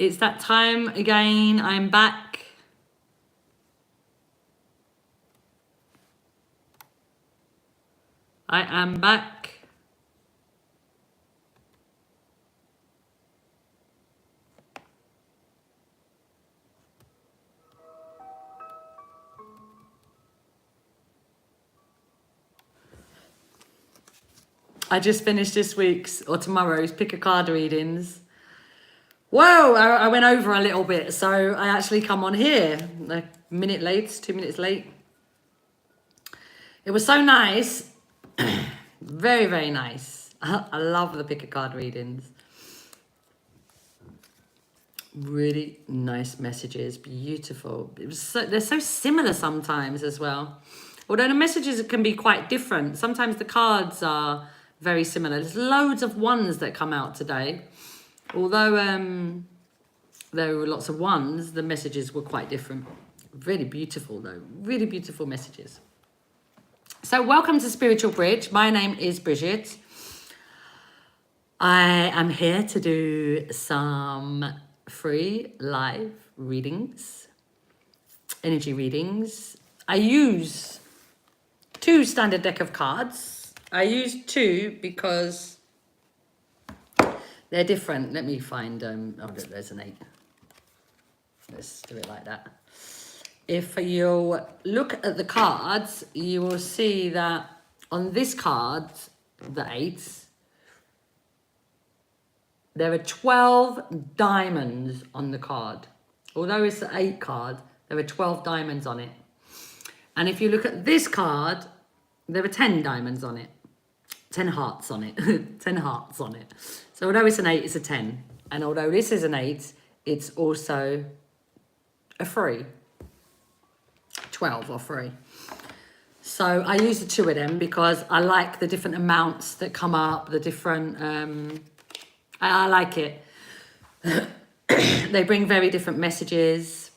It's that time again. I'm back. I am back. I just finished this week's or tomorrow's pick a card readings. Whoa, I went over a little bit, so I actually come on here a minute late, 2 minutes late. It was so nice. Very, very nice. I love the pick a card readings. Really nice messages, beautiful. They're so similar sometimes as well. Although the messages can be quite different. Sometimes the cards are very similar. There's loads of ones that come out today. Although there were lots of ones, the messages were quite different. Really beautiful though, really beautiful messages. So welcome to Spiritual Bridge. My name is Bridgitte. I am here to do some free live readings, energy readings. I use 2 standard deck of cards. I use 2 because they're different. Let me find, oh, there's an 8. Let's do it like that. If you look at the cards, you will see that on this card, the 8, there are 12 diamonds on the card. Although it's an 8 card, there are 12 diamonds on it. And if you look at this card, there are 10 diamonds on it. 10 hearts on it. 10 hearts on it. So although it's an 8, it's a 10. And although this is an 8, it's also a 3. 12 or 3. So I use the 2 of them because I like the different amounts that come up, the different... I like it. They bring very different messages,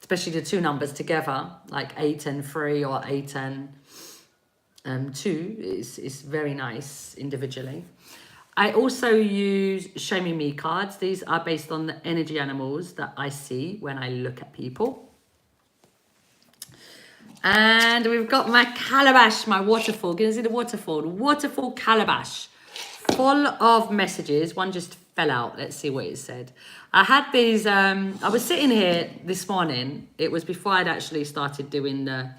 especially the 2 numbers together, like 8 and 3 or 8 and 2 is very nice individually. I also use Show Me Me cards. These are based on the energy animals that I see when I look at people. And we've got my calabash, my waterfall. Can you see the waterfall? The waterfall calabash. Full of messages. One just fell out. Let's see what it said. I had these, I was sitting here this morning. It was before I'd actually started doing the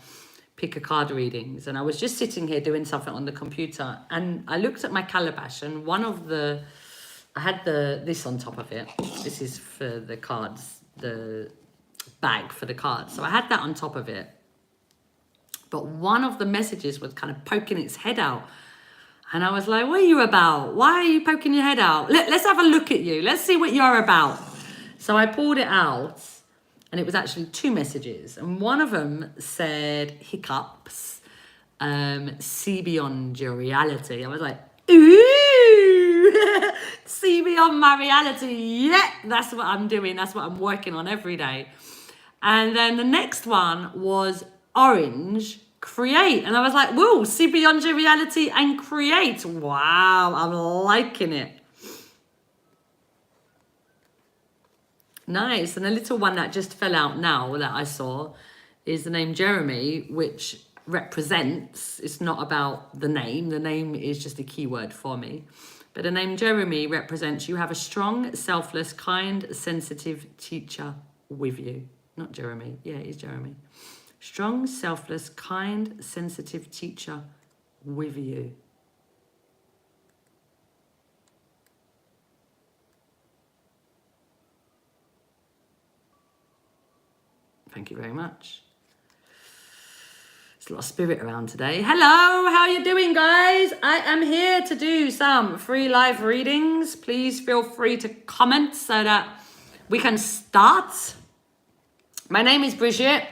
pick a card readings. And I was just sitting here doing something on the computer. And I looked at my calabash and one of the, I had this on top of it. This is for the cards, the bag for the cards. So I had that on top of it. But one of the messages was kind of poking its head out. And I was like, what are you about? Why are you poking your head out? Let's have a look at you. Let's see what you're about. So I pulled it out and it was actually 2 messages. And one of them said hiccups, see beyond your reality. I was like, ooh, see beyond my reality. Yeah, that's what I'm doing. That's what I'm working on every day. And then the next one was orange, create. And I was like, whoa, see beyond your reality and create. Wow, I'm liking it. Nice. And a little one that just fell out now that I saw is the name Jeremy, which represents, it's not about the name is just a keyword for me, but the name Jeremy represents you have a strong, selfless, kind, sensitive teacher with you. Not Jeremy. Yeah, it is Jeremy. Strong, selfless, kind, sensitive teacher with you. Thank you very much. There's a lot of spirit around today. Hello, how are you doing, guys? I am here to do some free live readings. Please feel free to comment so that we can start. My name is Bridgitte.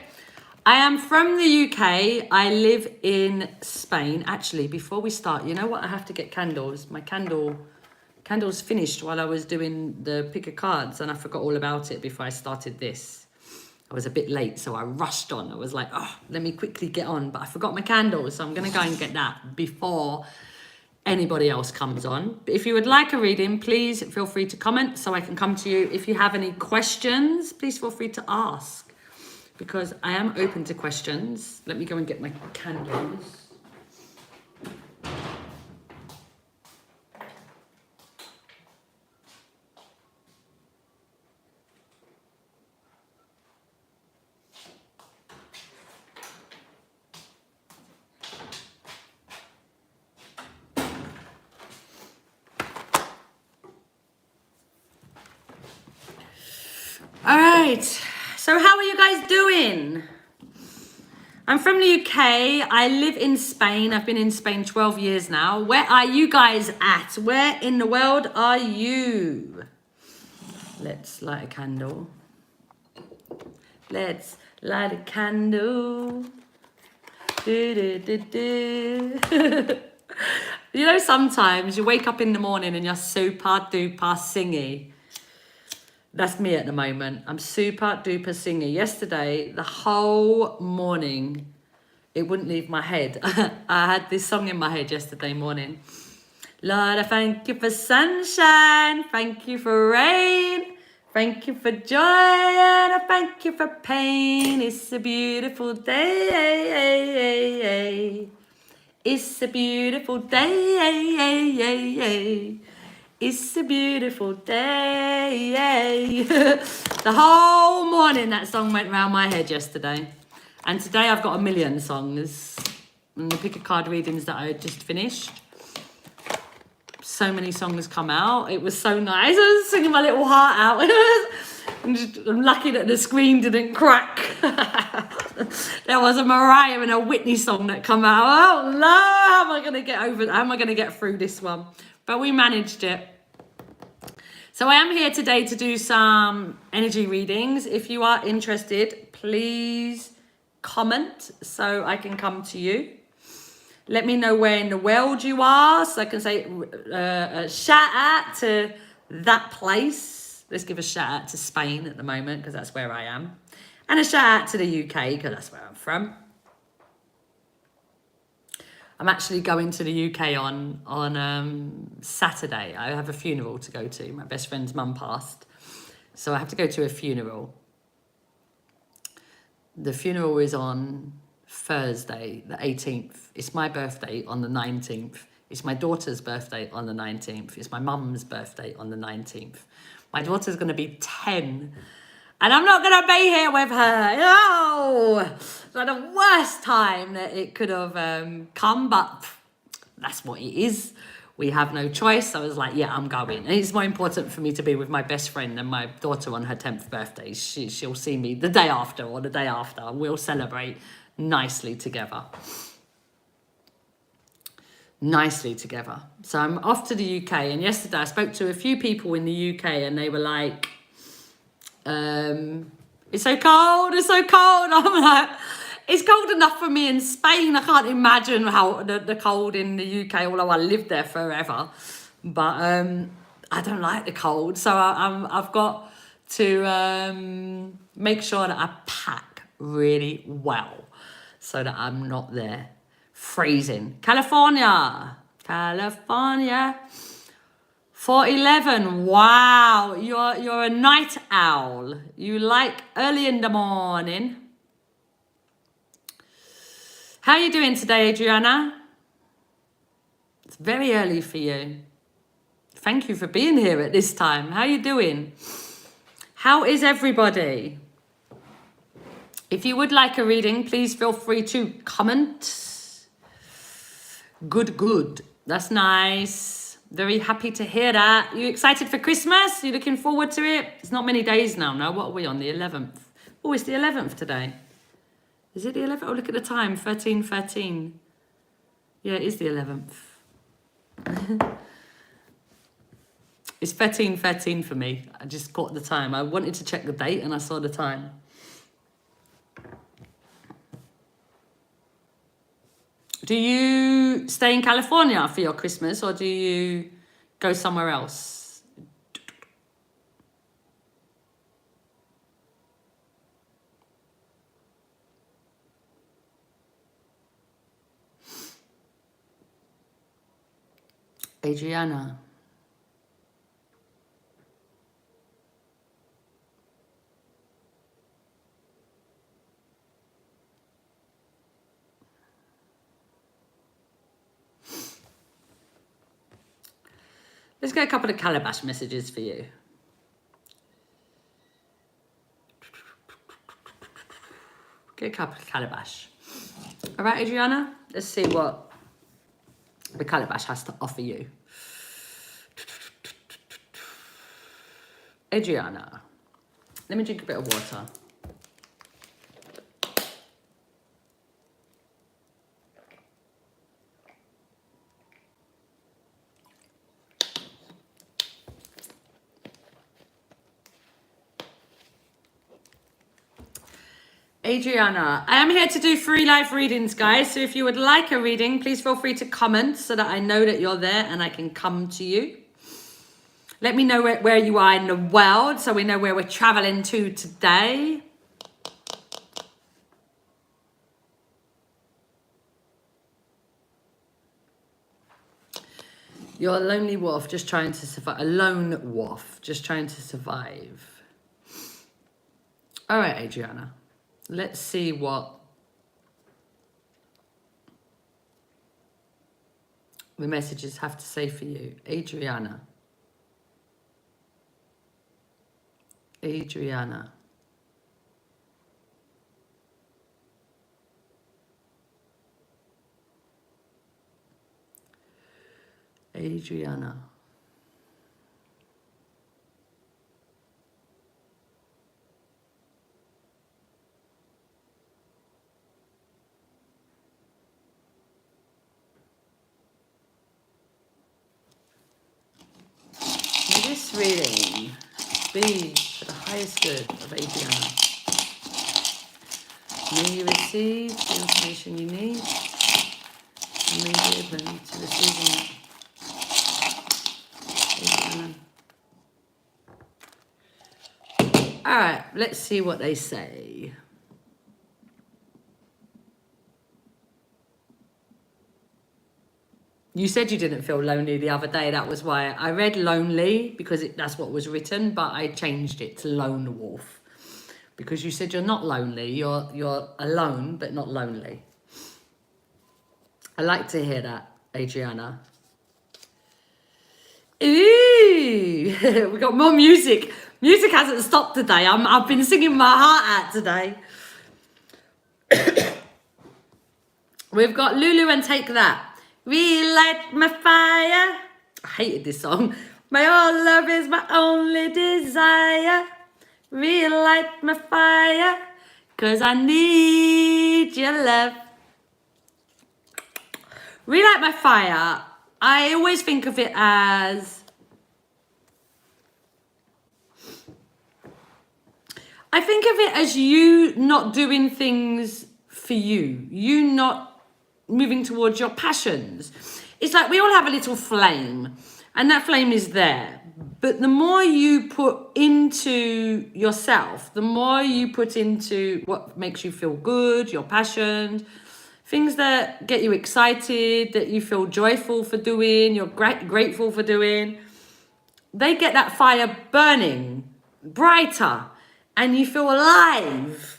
I am from the UK. I live in Spain. Actually, before we start, you know what? I have to get candles. My candles finished while I was doing the pick of cards and I forgot all about it before I started this. I was a bit late, so I rushed on. I was like, oh, let me quickly get on. But I forgot my candles, so I'm going to go and get that before anybody else comes on. But if you would like a reading, please feel free to comment so I can come to you. If you have any questions, please feel free to ask, because I am open to questions. Let me go and get my candles. All right, so how are you guys doing? I'm from the UK. I live in Spain. I've been in Spain 12 years now. Where are you guys at? Where in the world are you? Let's light a candle. Let's light a candle. Do, do, do, do. You know, sometimes you wake up in the morning and you're super duper singy. That's me at the moment. I'm super duper singy. Yesterday, the whole morning, it wouldn't leave my head. I had this song in my head yesterday morning. Lord, I thank you for sunshine. Thank you for rain. Thank you for joy, and I thank you for pain. It's a beautiful day. It's a beautiful day. It's a beautiful day. The whole morning that song went round my head yesterday. And today I've got a million songs. And the pick a card readings that I just finished. So many songs come out. It was so nice. I was singing my little heart out. I'm lucky that the screen didn't crack. There was a Mariah and a Whitney song that come out. Oh no, how am I going to get over that? How am I going to get through this one? But we managed it. So I am here today to do some energy readings. If you are interested, please comment so I can come to you. Let me know where in the world you are so I can say a shout out to that place. Let's give a shout out to Spain at the moment because that's where I am. And a shout out to the UK because that's where I'm from. I'm actually going to the UK on Saturday. I have a funeral to go to. My best friend's mum passed. So I have to go to a funeral. The funeral is on Thursday, the 18th. It's my birthday on the 19th. It's my daughter's birthday on the 19th. It's my mum's birthday on the 19th. My daughter's going to be 10. And I'm not going to be here with her. No! It's like the worst time that it could have come, but that's what it is. We have no choice. I was like, yeah, I'm going. And it's more important for me to be with my best friend than my daughter on her 10th birthday. She'll see me the day after or the day after. We'll celebrate nicely together. So I'm off to the UK. And yesterday I spoke to a few people in the UK and they were like, it's so cold. I'm like, it's cold enough for me in Spain. I can't imagine how the cold in the UK, although I lived there forever. But I don't like the cold. So I've got to make sure that I pack really well so that I'm not there freezing. California. 4:11. Wow, you're a night owl. You like early in the morning. How are you doing today, Adriana? It's very early for you. Thank you for being here at this time. How are you doing? How is everybody? If you would like a reading, please feel free to comment. Good. That's nice. Very happy to hear that. You excited for Christmas? You looking forward to it? It's not many days now, no? What are we on, the 11th? Oh, it's the 11th today. Is it the 11th? Oh, look at the time, 13:13. Yeah, it is the 11th. It's 13:13 for me. I just caught the time. I wanted to check the date and I saw the time. Do you stay in California for your Christmas or do you go somewhere else? Adriana. Let's get a couple of calabash messages for you. Get a couple of calabash. All right, Adriana? Let's see what the calabash has to offer you. Adriana, let me drink a bit of water. Adriana, I am here to do free live readings, guys. So if you would like a reading, please feel free to comment so that I know that you're there and I can come to you. Let me know where you are in the world so we know where we're traveling to today. You're a lonely wolf just trying to survive. A lone wolf just trying to survive. All right, Adriana. Let's see what the messages have to say for you. Adriana. Adriana. Adriana. May this reading be for the highest good of Adriana. May you receive the information you need and may you be open to receiving it. Adriana. All right, let's see what they say. You said you didn't feel lonely the other day. That was why I read lonely because that's what was written, but I changed it to lone wolf because you said you're not lonely. You're alone, but not lonely. I like to hear that, Adriana. Ooh, we got more music. Music hasn't stopped today. I've been singing my heart out today. We've got Lulu and Take That. Relight my fire. I hated this song. My all love is my only desire. Relight my fire. 'Cause I need your love. Relight my fire. I always think of it as... I think of it as you not doing things for you. You not moving towards your passions. It's like we all have a little flame and that flame is there. But the more you put into yourself, the more you put into what makes you feel good, your passions, things that get you excited, that you feel joyful for doing, you're grateful for doing, they get that fire burning brighter and you feel alive.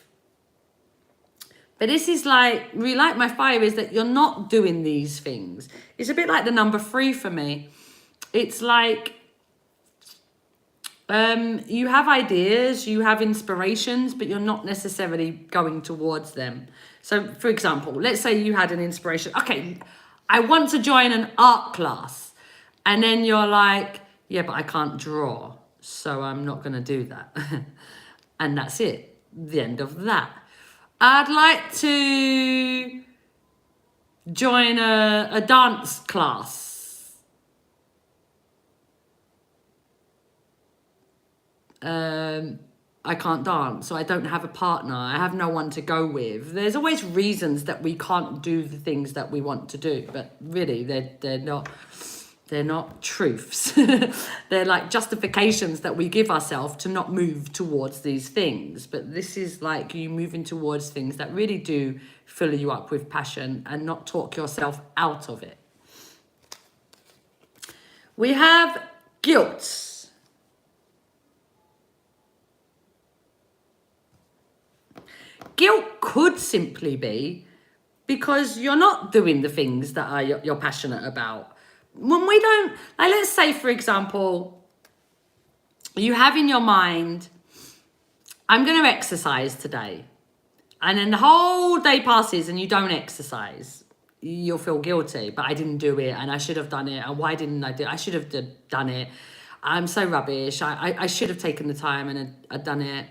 But this is like, relight my fire is that you're not doing these things. It's a bit like the number 3 for me. It's like you have ideas, you have inspirations, but you're not necessarily going towards them. So for example, let's say you had an inspiration. Okay, I want to join an art class. And then you're like, yeah, but I can't draw. So I'm not going to do that. And that's it. The end of that. I'd like to join a dance class. I can't dance, so I don't have a partner. I have no one to go with. There's always reasons that we can't do the things that we want to do, but really they're not truths. They're like justifications that we give ourselves to not move towards these things. But this is like you moving towards things that really do fill you up with passion and not talk yourself out of it. We have guilt. Guilt could simply be because you're not doing the things that you're passionate about. When we don't, like, let's say, for example, you have in your mind, I'm going to exercise today. And then the whole day passes and you don't exercise. You'll feel guilty, but I didn't do it and I should have done it. And why didn't I do it? I should have done it. I'm so rubbish. I should have taken the time and had done it.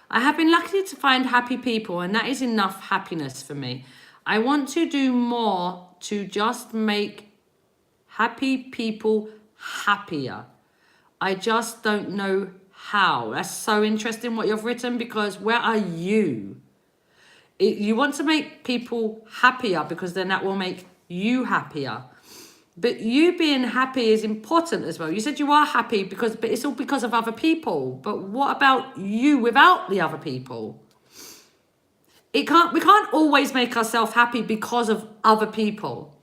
I have been lucky to find happy people, and that is enough happiness for me. I want to do more to just make happy people happier. I just don't know how. That's so interesting what you've written, because where are you? You want to make people happier because then that will make you happier. But you being happy is important as well. You said you are happy but it's all because of other people. But what about you without the other people? We can't always make ourselves happy because of other people.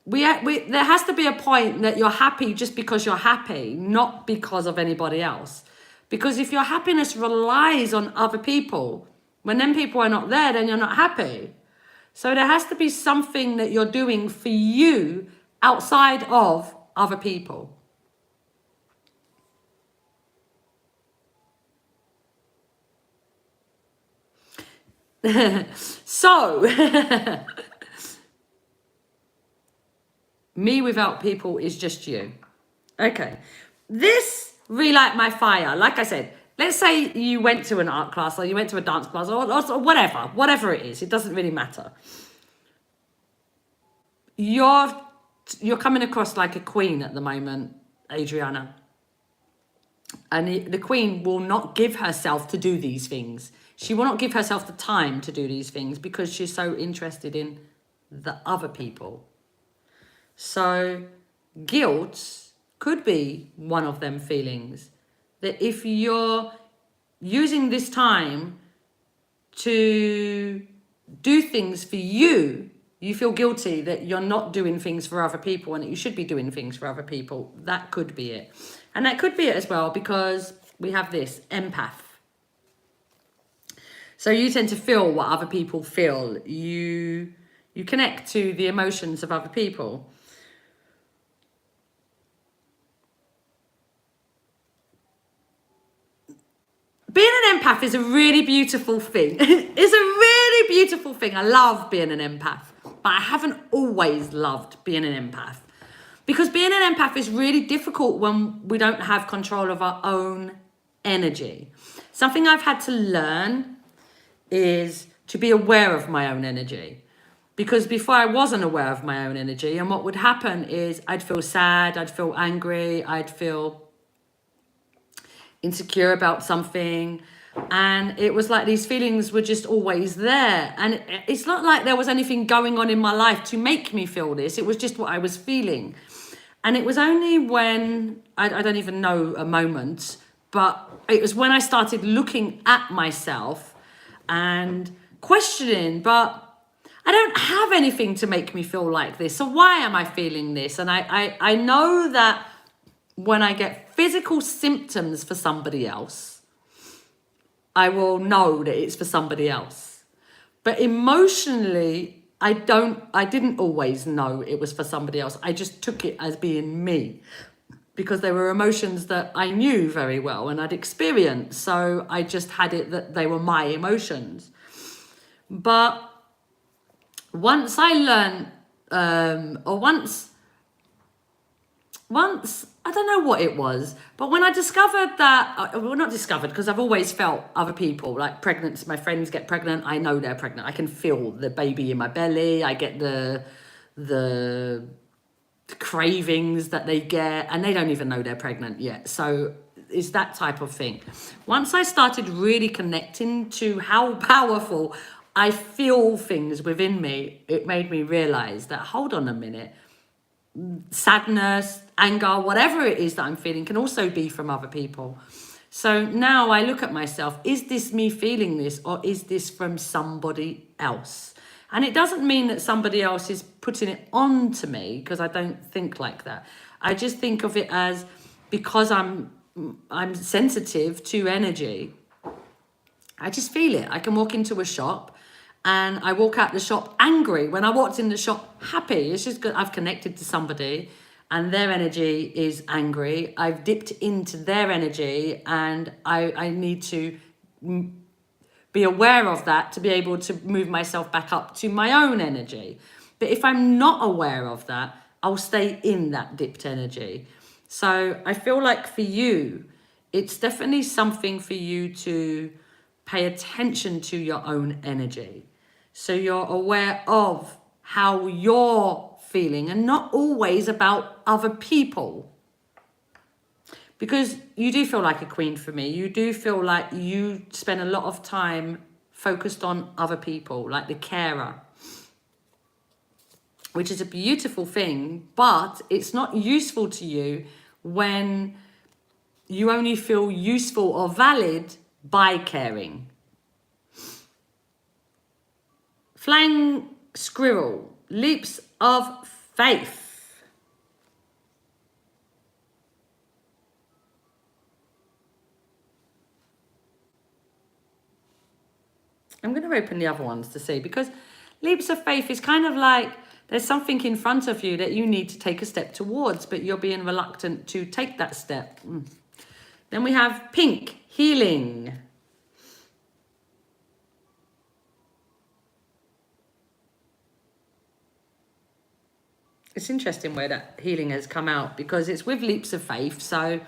There has to be a point that you're happy just because you're happy, not because of anybody else. Because if your happiness relies on other people, when them people are not there, then you're not happy. So there has to be something that you're doing for you outside of other people. So, me without people is just you. Okay. This relight my fire. Like I said, let's say you went to an art class or you went to a dance class or whatever it is. It doesn't really matter. You're coming across like a queen at the moment, Adriana. And the queen will not give herself to do these things. She will not give herself the time to do these things because she's so interested in the other people. So guilt could be one of them feelings. That if you're using this time to do things for you, you feel guilty that you're not doing things for other people and that you should be doing things for other people. That could be it. And that could be it as well because we have this empath. So you tend to feel what other people feel. You connect to the emotions of other people. Being an empath is a really beautiful thing. It's a really beautiful thing. I love being an empath, but I haven't always loved being an empath. Because being an empath is really difficult when we don't have control of our own energy. Something I've had to learn is to be aware of my own energy. Because before I wasn't aware of my own energy, and what would happen is I'd feel sad, I'd feel angry, I'd feel insecure about something, and it was like these feelings were just always there, and it's not like there was anything going on in my life to make me feel this. It was just what I was feeling. And it was only when I don't even know a moment, but it was when I started looking at myself and questioning, but I don't have anything to make me feel like this, so why am I feeling this? And I know that when I get physical symptoms for somebody else, I will know that it's for somebody else. But emotionally, I didn't always know it was for somebody else. I just took it as being me because there were emotions that I knew very well and I'd experienced. So I just had it that they were my emotions. But once I learned, once, I don't know what it was, but when I discovered that, well, not discovered, because I've always felt other people, like pregnant, my friends get pregnant, I know they're pregnant. I can feel the baby in my belly. I get the cravings that they get, and they don't even know they're pregnant yet. So it's that type of thing. Once I started really connecting to how powerful I feel things within me, it made me realize that, hold on a minute, sadness, anger, whatever it is that I'm feeling can also be from other people. So now I look at myself, is this me feeling this, or is this from somebody else? And it doesn't mean that somebody else is putting it on to me, because I don't think like that. I just think of it as, because I'm sensitive to energy, I just feel it. I can walk into a shop and I walk out the shop angry. When I walked in the shop happy, it's just good. I've connected to somebody and their energy is angry. I've dipped into their energy and I need to be aware of that to be able to move myself back up to my own energy. But if I'm not aware of that, I'll stay in that dipped energy. So I feel like for you, it's definitely something for you to pay attention to your own energy. So you're aware of how you're feeling and not always about other people. Because you do feel like a queen for me. You do feel like you spend a lot of time focused on other people, like the carer, which is a beautiful thing, but it's not useful to you when you only feel useful or valid by caring. Flying squirrel, leaps of faith. I'm going to open the other ones to see, because leaps of faith is kind of like there's something in front of you that you need to take a step towards, but you're being reluctant to take that step. Then we have pink, healing. It's interesting where that healing has come out, because it's with leaps of faith. So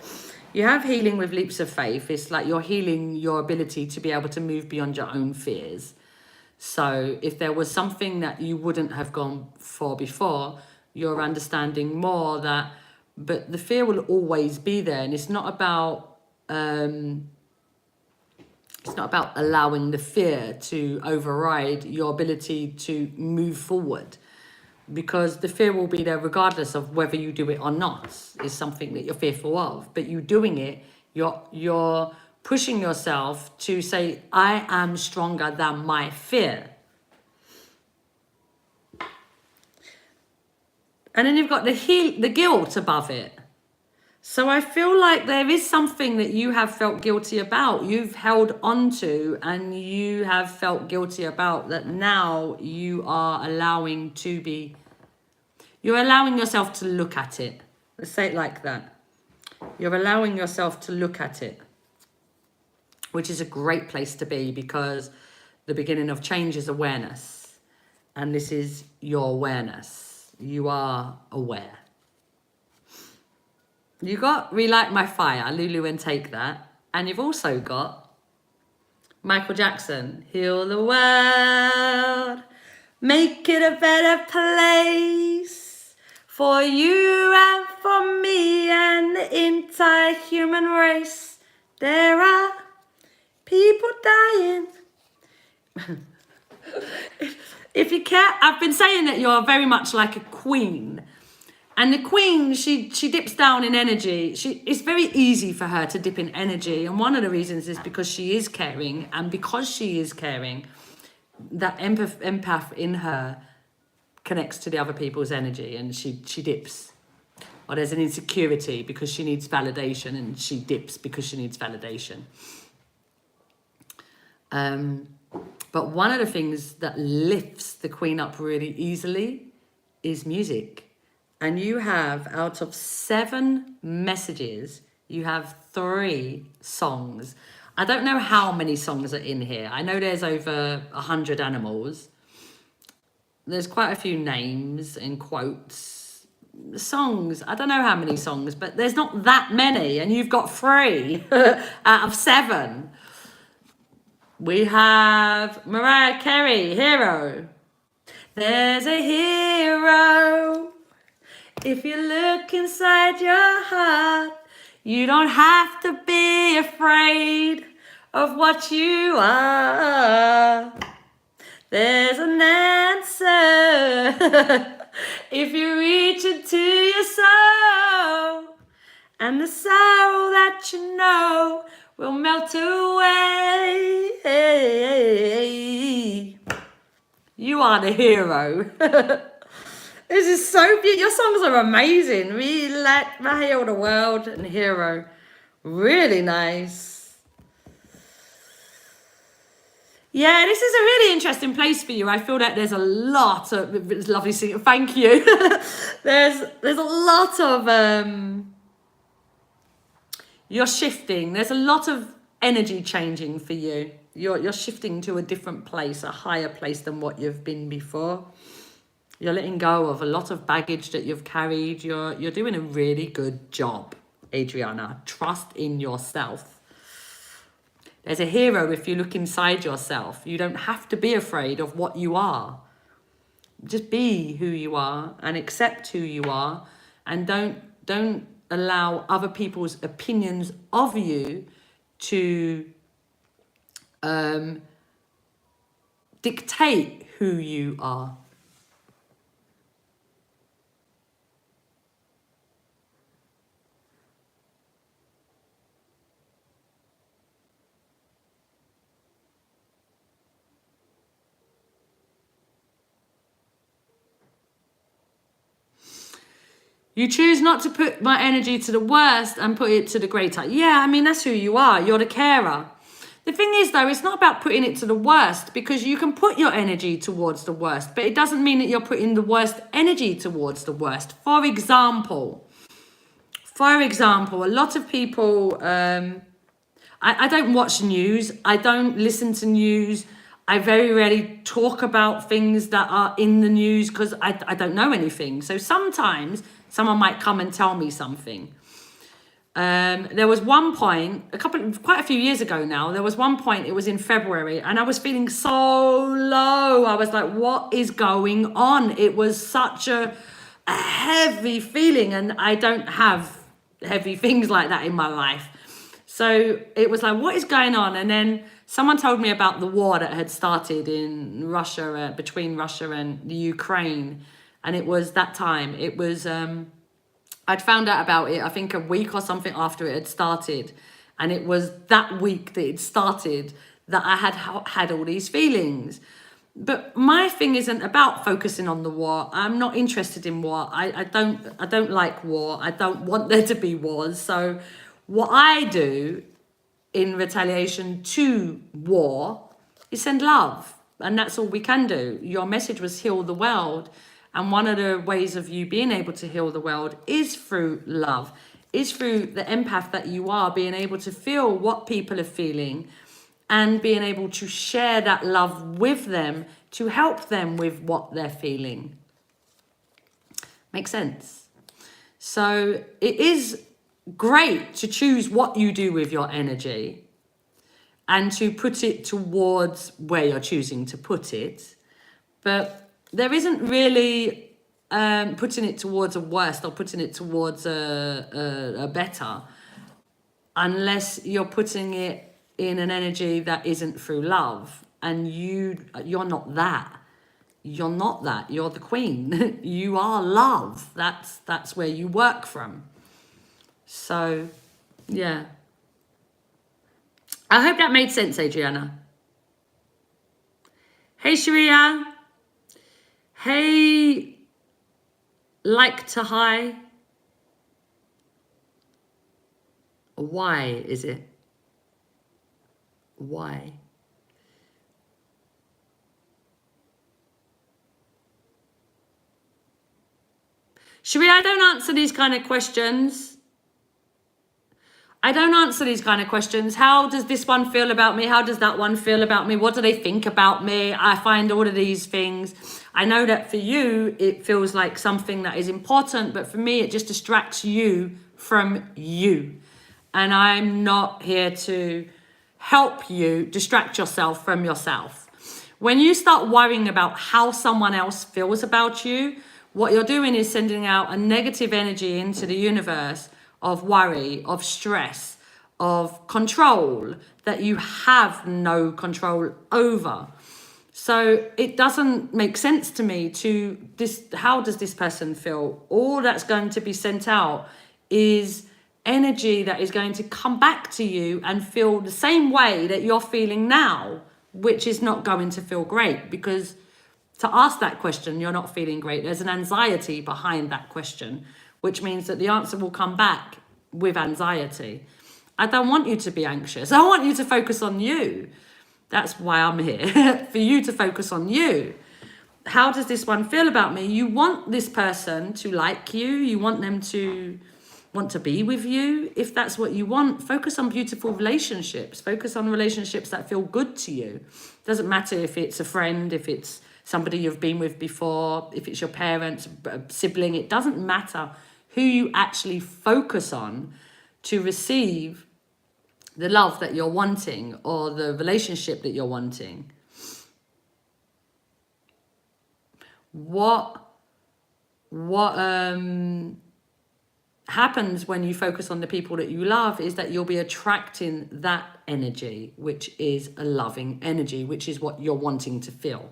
you have healing with leaps of faith. It's like you're healing your ability to be able to move beyond your own fears. So if there was something that you wouldn't have gone for before, you're understanding more that, but the fear will always be there. And it's not about allowing the fear to override your ability to move forward, because the fear will be there regardless of whether you do it or not. Is something that you're fearful of, but you doing it, you're pushing yourself to say, I am stronger than my fear. And then you've got the guilt above it. So I feel like there is something that you have felt guilty about, you've held on to, and you have felt guilty about, that now you are allowing to be, you're allowing yourself to look at it. Let's say it like that. You're allowing yourself to look at it, which is a great place to be, because the beginning of change is awareness. And this is your awareness. You are aware. You got Relight My Fire, Lulu and Take That. And you've also got Michael Jackson, Heal the World, make it a better place for you and for me and the entire human race. There are people dying. If you care, I've been saying that you're very much like a queen. And the queen, she dips down in energy. It's very easy for her to dip in energy. And one of the reasons is because she is caring. And because she is caring, that empath in her connects to the other people's energy, and she dips. Or there's an insecurity because she needs validation, and she dips because she needs validation. But one of the things that lifts the queen up really easily is music. And you have, out of 7 messages, you have 3 songs. I don't know how many songs are in here. I know there's over 100 animals. There's quite a few names and quotes. Songs, I don't know how many songs, but there's not that many. And you've got 3 out of 7. We have Mariah Carey, Hero. There's a hero. If you look inside your heart, you don't have to be afraid of what you are. There's an answer if you reach into your soul, and the soul that you know will melt away. You are the hero. This is so beautiful. Your songs are amazing. We let me heal the world and hero. Really nice. Yeah, this is a really interesting place for you. I feel that there's a lot of, it's lovely singing. Thank you. there's a lot of you're shifting. There's a lot of energy changing for you. You're shifting to a different place, a higher place than what you've been before. You're letting go of a lot of baggage that you've carried. You're doing a really good job, Adriana. Trust in yourself. There's a hero if you look inside yourself. You don't have to be afraid of what you are. Just be who you are and accept who you are, and don't allow other people's opinions of you to dictate who you are. You choose not to put my energy to the worst and put it to the greater. Yeah, I mean, that's who you are. You're the carer. The thing is, though, it's not about putting it to the worst, because you can put your energy towards the worst, but it doesn't mean that you're putting the worst energy towards the worst. For example, a lot of people, I don't watch news. I don't listen to news. I very rarely talk about things that are in the news because I don't know anything. So sometimes someone might come and tell me something. There was one point, quite a few years ago now, there was one point, it was in February, and I was feeling so low. I was like, what is going on? It was such a heavy feeling, and I don't have heavy things like that in my life. So it was like, what is going on? And then someone told me about the war that had started in Russia, between Russia and the Ukraine. And it was that time. It was, I'd found out about it, I think a week or something after it had started. And it was that week that it started that I had all these feelings. But my thing isn't about focusing on the war. I'm not interested in war. I don't like war. I don't want there to be wars. So what I do in retaliation to war is send love. And that's all we can do. Your message was heal the world. And one of the ways of you being able to heal the world is through love, is through the empath that you are, being able to feel what people are feeling and being able to share that love with them to help them with what they're feeling. Makes sense? So it is great to choose what you do with your energy and to put it towards where you're choosing to put it. But there isn't really putting it towards a worst or putting it towards a better, unless you're putting it in an energy that isn't through love. And you're not that. You're not that. You're the queen. You are love. That's where you work from. So, yeah. I hope that made sense, Adriana. Hey, Shereeya. Hey, like to hi. Why is it? Why? Shereeya, I don't answer these kind of questions. I don't answer these kind of questions. How does this one feel about me? How does that one feel about me? What do they think about me? I find all of these things. I know that for you, it feels like something that is important, but for me, it just distracts you from you. And I'm not here to help you distract yourself from yourself. When you start worrying about how someone else feels about you, what you're doing is sending out a negative energy into the universe of worry, of stress, of control that you have no control over. So it doesn't make sense to me to this. How does this person feel? All that's going to be sent out is energy that is going to come back to you and feel the same way that you're feeling now, which is not going to feel great, because to ask that question, you're not feeling great. There's an anxiety behind that question, which means that the answer will come back with anxiety. I don't want you to be anxious. I want you to focus on you. That's why I'm here, for you to focus on you. How does this one feel about me? You want this person to like you. You want them to want to be with you. If that's what you want, focus on beautiful relationships. Focus on relationships that feel good to you. Doesn't matter if it's a friend, if it's somebody you've been with before, if it's your parents, a sibling. It doesn't matter who you actually focus on to receive the love that you're wanting or the relationship that you're wanting. What happens when you focus on the people that you love is that you'll be attracting that energy, which is a loving energy, which is what you're wanting to feel.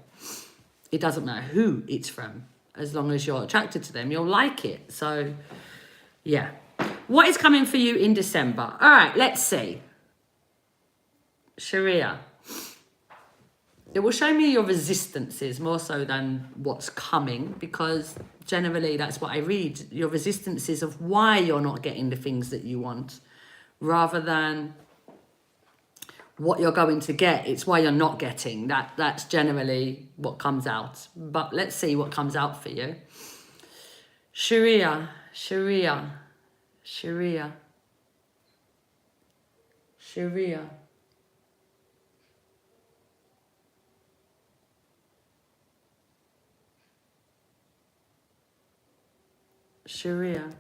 It doesn't matter who it's from. As long as you're attracted to them, you'll like it. So, yeah. What is coming for you in December? All right, let's see. Shereeya. It will show me your resistances more so than what's coming, because generally that's what I read. Your resistances of why you're not getting the things that you want, rather than what you're going to get. It's why you're not getting. That's generally what comes out. But let's see what comes out for you. Shereeya, Shereeya, Shereeya, Shereeya. Shereeya.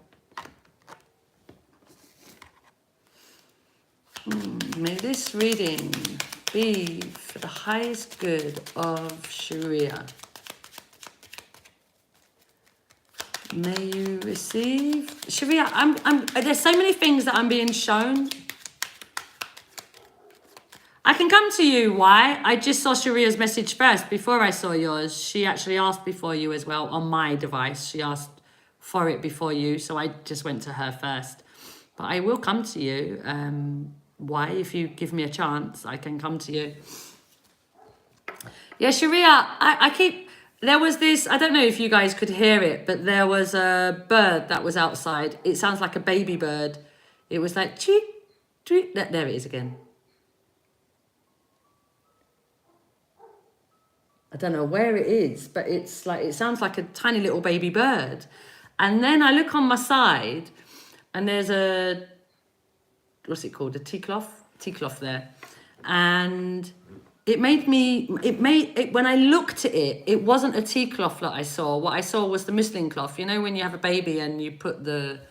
May this reading be for the highest good of Shereeya. May you receive. Shereeya, there's so many things that I'm being shown. I can come to you. Why? I just saw Shereeya's message first before I saw yours. She actually asked before you as well on my device. She asked for it before you, so I just went to her first. But I will come to you. Why? If you give me a chance, I can come to you. Yeah, Shereeya, there was this, I don't know if you guys could hear it, but there was a bird that was outside. It sounds like a baby bird. It was like, cheep, cheep. There it is again. I don't know where it is, but it's like, it sounds like a tiny little baby bird. And then I look on my side and there's a, what's it called? A tea cloth there. And when I looked at it, it wasn't a tea cloth that I saw. What I saw was the muslin cloth. You know, when you have a baby and you put the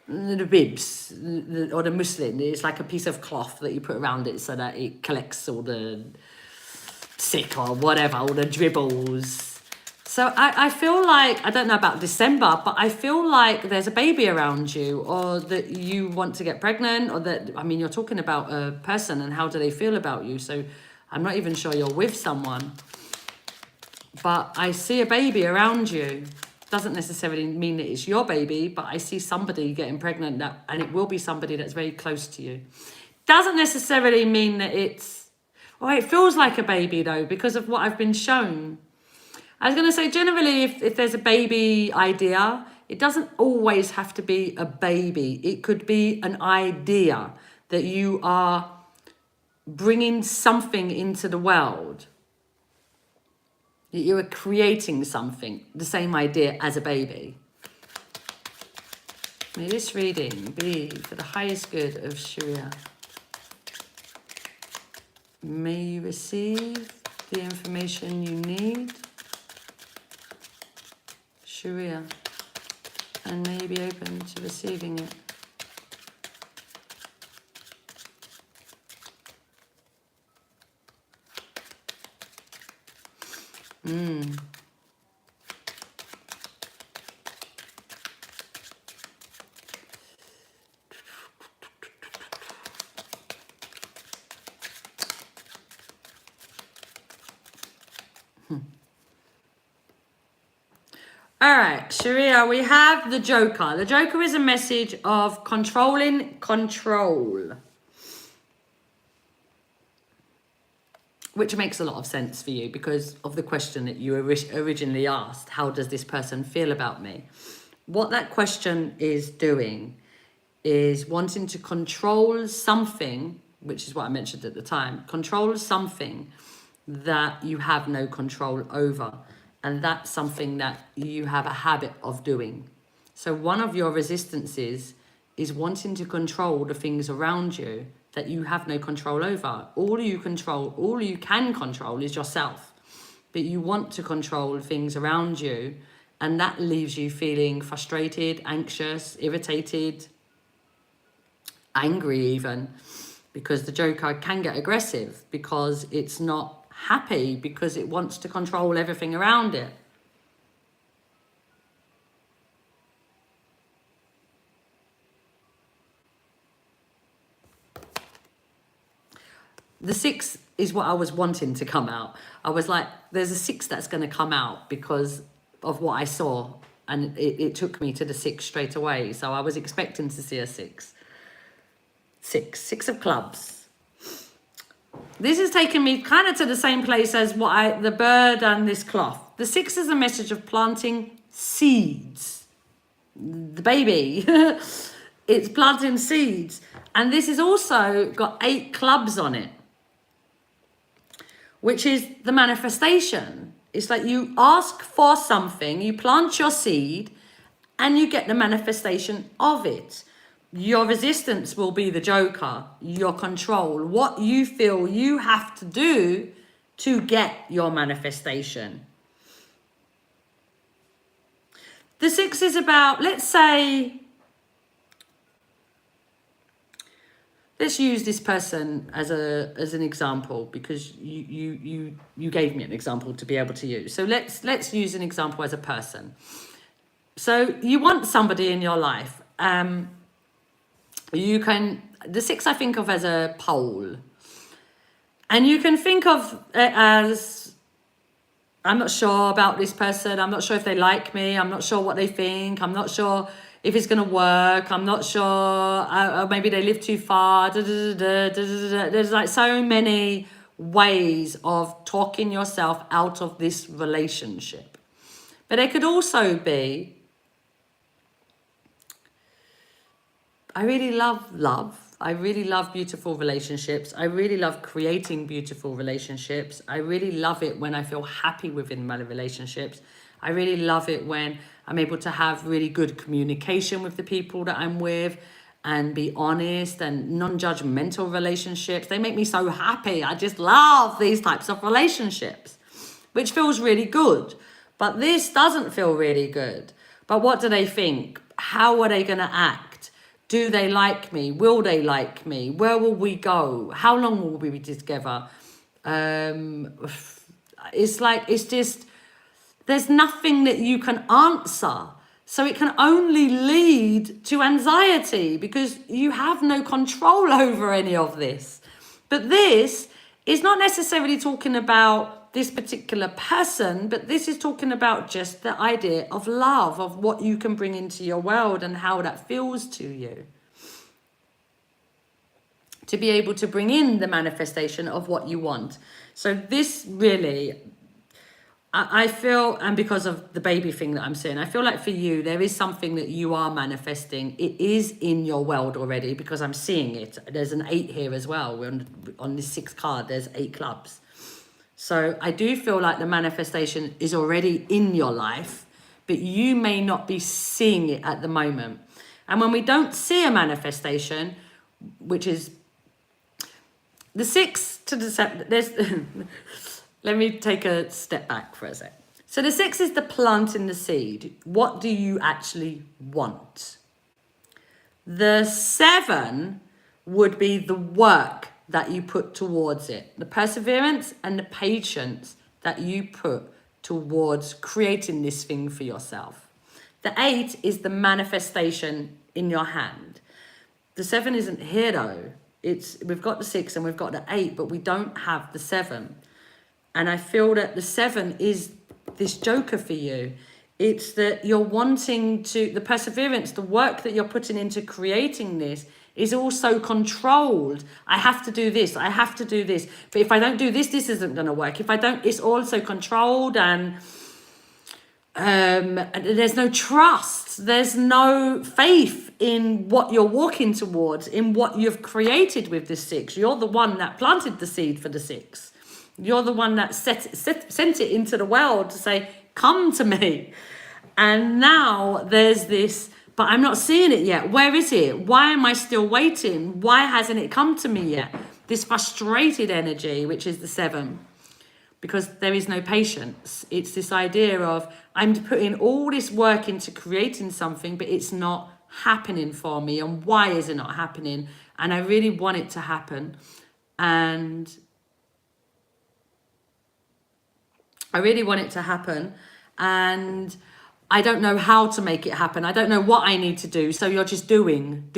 bibs or the muslin, it's like a piece of cloth that you put around it so that it collects all the sick or whatever, all the dribbles. So I feel like, I don't know about December, but I feel like there's a baby around you, or that you want to get pregnant, or that, I mean, you're talking about a person and how do they feel about you. So I'm not even sure you're with someone, but I see a baby around you. Doesn't necessarily mean that it's your baby, but I see somebody getting pregnant, and it will be somebody that's very close to you. Doesn't necessarily mean that it's, it feels like a baby though, because of what I've been shown. I was going to say, generally, if there's a baby idea, it doesn't always have to be a baby. It could be an idea that you are bringing something into the world. You are creating something, the same idea as a baby. May this reading be for the highest good of Shereeya. May you receive the information you need, Shereeya, and may you be open to receiving it. All right, Shereeya, we have the Joker. The Joker is a message of controlling control, which makes a lot of sense for you because of the question that you originally asked. How does this person feel about me? What that question is doing is wanting to control something, which is what I mentioned at the time, control something that you have no control over. And that's something that you have a habit of doing. So one of your resistances is wanting to control the things around you that you have no control over. All you can control is yourself. But you want to control things around you, and that leaves you feeling frustrated, anxious, irritated, angry even, because the Joker can get aggressive because it's not happy, because it wants to control everything around it. The 6 is what I was wanting to come out. I was like, there's a 6 that's going to come out because of what I saw, and it took me to the 6 straight away. So I was expecting to see a 6. 6 of clubs. This has taken me kind of to the same place as the bird and this cloth. The 6 is a message of planting seeds. The baby. It's planting seeds. And this has also got 8 clubs on it, which is the manifestation. It's like you ask for something, you plant your seed, and you get the manifestation of it. Your resistance will be the Joker, your control, what you feel you have to do to get your manifestation. The 6 is about, let's use this person as an example, because you gave me an example to be able to use. So let's use an example as a person. So you want somebody in your life. The 6 I think of as a pole. And you can think of it as, I'm not sure about this person. I'm not sure if they like me. I'm not sure what they think. I'm not sure if it's going to work. I'm not sure. Maybe they live too far. There's like so many ways of talking yourself out of this relationship. But it could also be, I really love love. I really love beautiful relationships. I really love creating beautiful relationships. I really love it when I feel happy within my relationships. I really love it when I'm able to have really good communication with the people that I'm with and be honest and non-judgmental relationships. They make me so happy. I just love these types of relationships, which feels really good. But this doesn't feel really good. But what do they think? How are they going to act? Do they like me? Will they like me? Where will we go? How long will we be together? It's just, there's nothing that you can answer. So it can only lead to anxiety because you have no control over any of this. But this is not necessarily talking about this particular person, but this is talking about just the idea of love, of what you can bring into your world and how that feels to you. To be able to bring in the manifestation of what you want. So this really, I feel, and because of the baby thing that I'm saying, I feel like for you, there is something that you are manifesting. It is in your world already because I'm seeing it. There's an 8 here as well. We're on this 6 card, there's 8 clubs. So I do feel like the manifestation is already in your life, but you may not be seeing it at the moment. And when we don't see a manifestation, which is the 6 to the 7, there's, let me take a step back for a sec. So the 6 is the planting the seed. What do you actually want? The 7 would be the work that you put towards it, the perseverance and the patience that you put towards creating this thing for yourself. The 8 is the manifestation in your hand. The 7 isn't here though. We've got the 6 and we've got the 8, but we don't have the 7. And I feel that the 7 is this Joker for you. It's that you're wanting to, the perseverance, the work that you're putting into creating this is also controlled. I have to do this, I have to do this. But if I don't do this, this isn't going to work. If I don't, it's also controlled, and there's no trust. There's no faith in what you're walking towards, in what you've created with the 6. You're the one that planted the seed for the 6. You're the one that sent it into the world to say, come to me. And now there's this, but I'm not seeing it yet. Where is it? Why am I still waiting? Why hasn't it come to me yet? This frustrated energy, which is the 7, because there is no patience. It's this idea of, I'm putting all this work into creating something, but it's not happening for me. And why is it not happening? And I really want it to happen. And I really want it to happen. And I don't know how to make it happen. I don't know what I need to do. So you're just doing,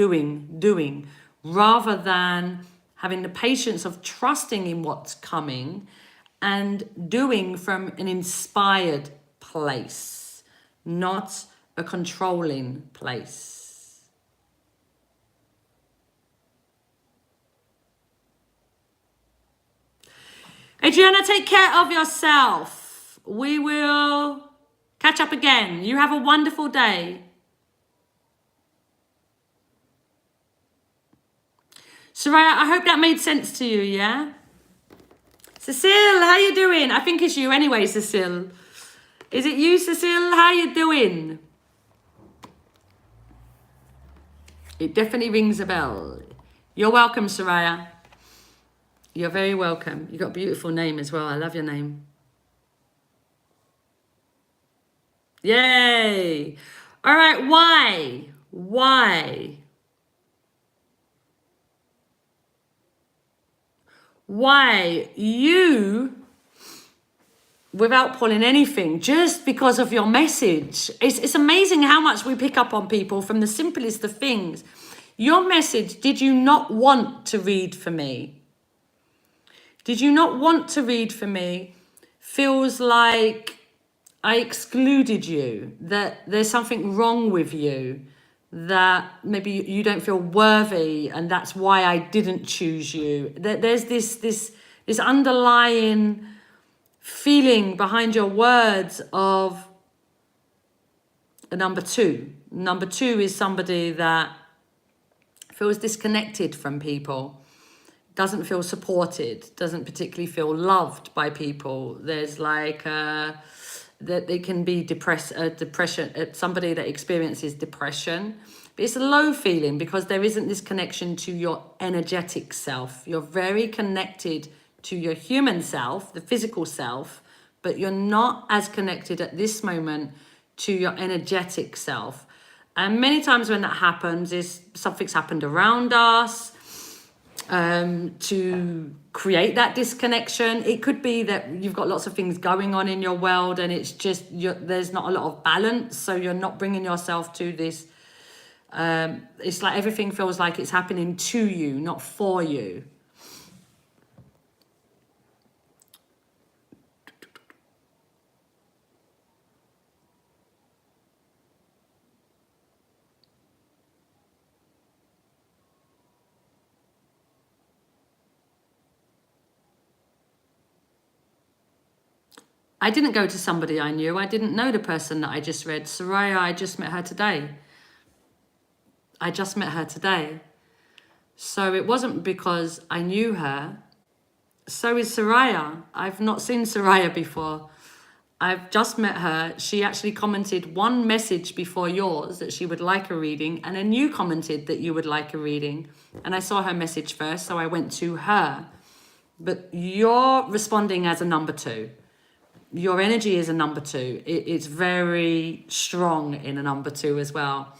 rather than having the patience of trusting in what's coming and doing from an inspired place, not a controlling place. Adriana, take care of yourself. We will catch up again. You have a wonderful day. Shereeya, I hope that made sense to you, yeah? Cecile, how you doing? I think it's you anyway, Cecile. Is it you, Cecile? How you doing? It definitely rings a bell. You're welcome, Shereeya. You're very welcome. You've got a beautiful name as well. I love your name. Yay. All right, why? Why? Why you, without pulling anything, just because of your message. It's amazing how much we pick up on people from the simplest of things. Your message, did you not want to read for me? Did you not want to read for me? Feels like I excluded you, that there's something wrong with you, that maybe you don't feel worthy, and that's why I didn't choose you. There's this underlying feeling behind your words of a number 2. Number 2 is somebody that feels disconnected from people, doesn't feel supported, doesn't particularly feel loved by people. There's like that they can be depression, somebody that experiences depression. But it's a low feeling because there isn't this connection to your energetic self. You're very connected to your human self, the physical self, but you're not as connected at this moment to your energetic self. And many times when that happens is something's happened around us, to create that disconnection. It could be that you've got lots of things going on in your world and it's just there's not a lot of balance, so you're not bringing yourself to this. It's like everything feels like it's happening to you, not for you. I didn't go to somebody I knew. I didn't know the person that I just read. Shereeya, I just met her today. I just met her today. So it wasn't because I knew her. So is Shereeya. I've not seen Shereeya before. I've just met her. She actually commented one message before yours that she would like a reading, and then you commented that you would like a reading. And I saw her message first, so I went to her. But you're responding as a number 2. Your energy is a number 2. It's very strong in a number 2 as well,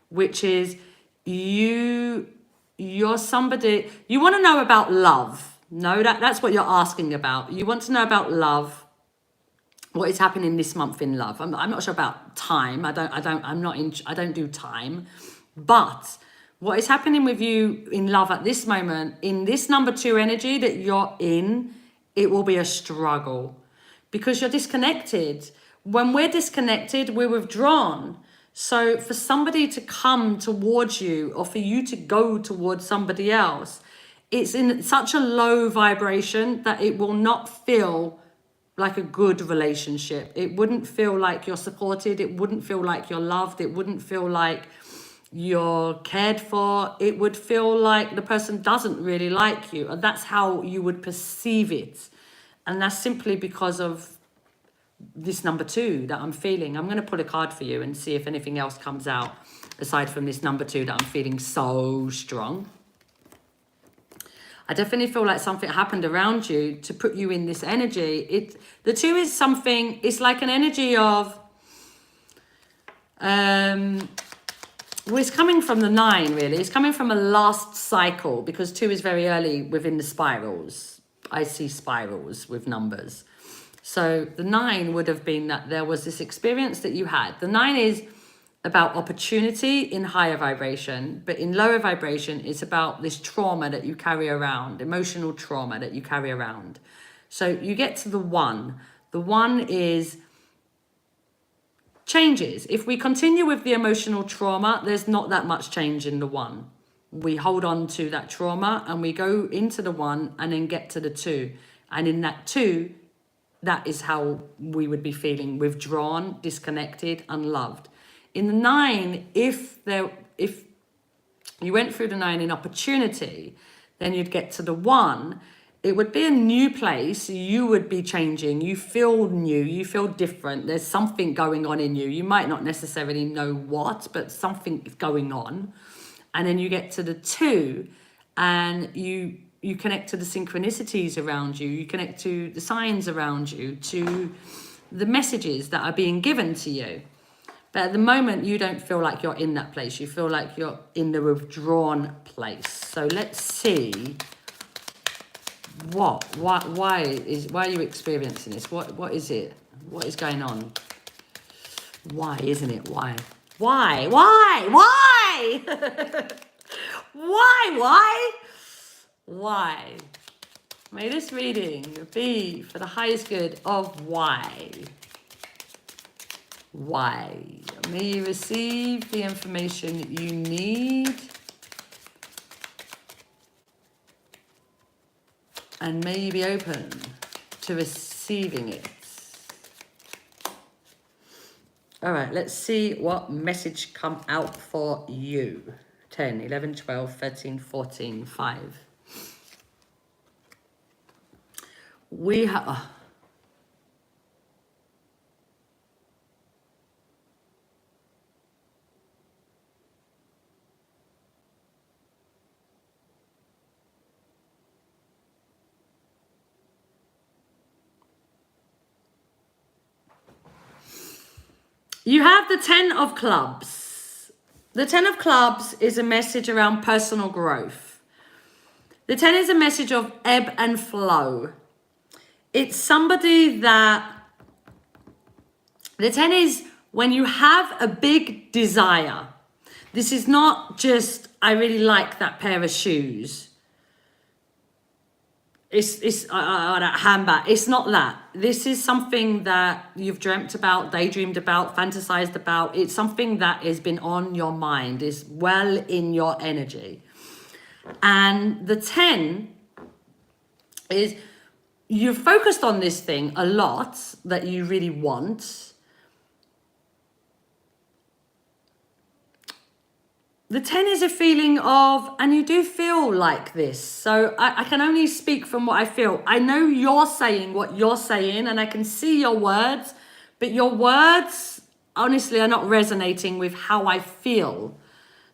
which is you're somebody, you want to know about love. No, that's what you're asking about. You want to know about love, what is happening this month in love. I'm not sure about time. I don't do time, but what is happening with you in love at this moment, in this number 2 energy that you're in, it will be a struggle. Because you're disconnected. when we're disconnected, we're withdrawn. So for somebody to come towards you or for you to go towards somebody else, it's in such a low vibration that it will not feel like a good relationship. It wouldn't feel like you're supported. It wouldn't feel like you're loved. It wouldn't feel like you're cared for. It would feel like the person doesn't really like you. And that's how you would perceive it. And that's simply because of this number 2 that I'm feeling. I'm going to pull a card for you and see if anything else comes out aside from this number 2 that I'm feeling so strong. I definitely feel like something happened around you to put you in this energy. The 2 is something, it's like an energy of, well, it's coming from the 9, really. It's coming from a last cycle, because 2 is very early within the spirals. I see spirals with numbers. So the 9 would have been that there was this experience that you had. The 9 is about opportunity in higher vibration, but in lower vibration, it's about this trauma that you carry around, emotional trauma that you carry around. So you get to the 1. The 1 is changes. If we continue with the emotional trauma, there's not that much change in the 1. We hold on to that trauma and we go into the 1 and then get to the 2. And in that 2, that is how we would be feeling: withdrawn, disconnected, unloved. In the 9, if you went through the 9 in opportunity, then you'd get to the 1. It would be a new place. You would be changing. You feel new. You feel different. There's something going on in you. You might not necessarily know what, but something is going on. And then you get to the 2 and you connect to the synchronicities around you. You connect to the signs around you, to the messages that are being given to you. But at the moment, you don't feel like you're in that place. You feel like you're in the withdrawn place. So let's see why are you experiencing this? What is it? What is going on? Why, isn't it? Why? Why? Why? May this reading be for the highest good of why. Why? May you receive the information you need, and may you be open to receiving it. All right, let's see what message come out for you. 10, 11, 12, 13, 14, 5. We have... You have the 10 of clubs. The 10 of clubs is a message around personal growth. The 10 is a message of ebb and flow. It's somebody that... The 10 is when you have a big desire. This is not just, I really like that pair of shoes. It's that handbag. It's not that. This is something that you've dreamt about, daydreamed about, fantasized about. It's something that has been on your mind, is well in your energy. And the 10 is you've focused on this thing a lot that you really want. The 10 is a feeling of, and you do feel like this. So I can only speak from what I feel. I know you're saying what you're saying, and I can see your words, but your words, honestly, are not resonating with how I feel.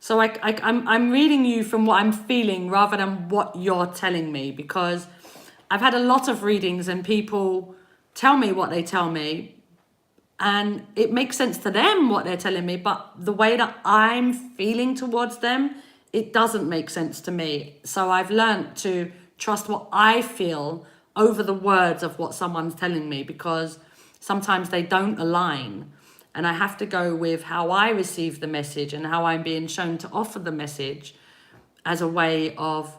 So I'm reading you from what I'm feeling rather than what you're telling me, because I've had a lot of readings and people tell me what they tell me, and it makes sense to them what they're telling me, but the way that I'm feeling towards them, it doesn't make sense to me. So I've learned to trust what I feel over the words of what someone's telling me, because sometimes they don't align. And I have to go with how I receive the message and how I'm being shown to offer the message as a way of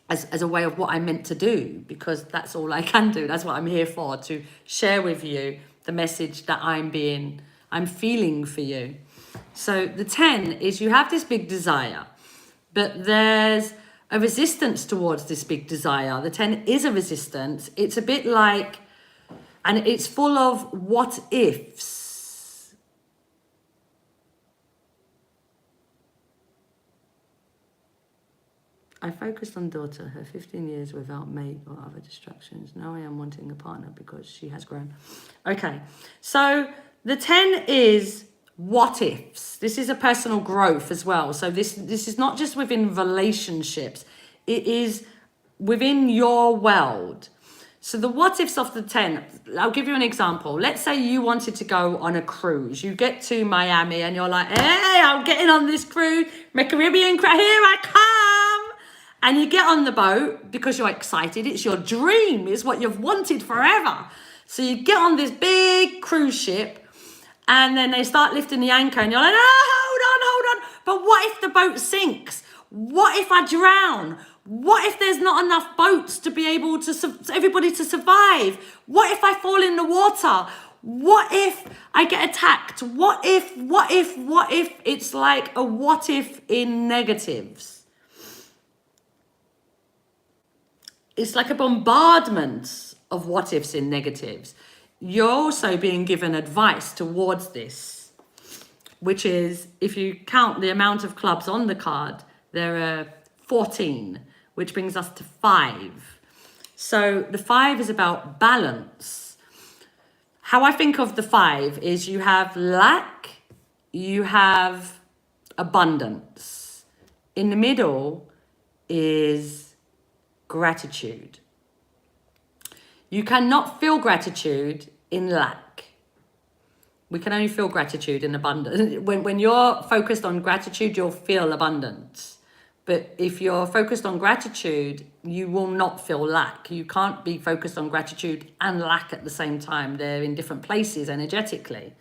as a way of what I'm meant to do, because that's all I can do. That's what I'm here for, to share with you, the message that I'm feeling for you. So the 10 is you have this big desire, but there's a resistance towards this big desire. The 10 is a resistance. It's a bit like, and it's full of what ifs. I focused on daughter, her 15 years without mate or other distractions. Now I am wanting a partner because she has grown. Okay, so the 10 is what ifs. This is a personal growth as well. So this is not just within relationships. It is within your world. So the what ifs of the 10, I'll give you an example. Let's say you wanted to go on a cruise. You get to Miami and you're like, hey, I'm getting on this cruise. My Caribbean cruise, here I come. And you get on the boat because you're excited. It's your dream. It's what you've wanted forever. So you get on this big cruise ship and then they start lifting the anchor and you're like, oh, hold on. But what if the boat sinks? What if I drown? What if there's not enough boats to be able to, everybody to survive? What if I fall in the water? What if I get attacked? What if? It's like a what if in negatives. It's like a bombardment of what ifs in negatives. You're also being given advice towards this, which is, if you count the amount of clubs on the card, there are 14, which brings us to 5. So the 5 is about balance. How I think of the 5 is you have lack, you have abundance. In the middle is gratitude. You cannot feel gratitude in lack. We can only feel gratitude in abundance. When you're focused on gratitude, you'll feel abundance. But if you're focused on gratitude, you will not feel lack. You can't be focused on gratitude and lack at the same time. They're in different places energetically.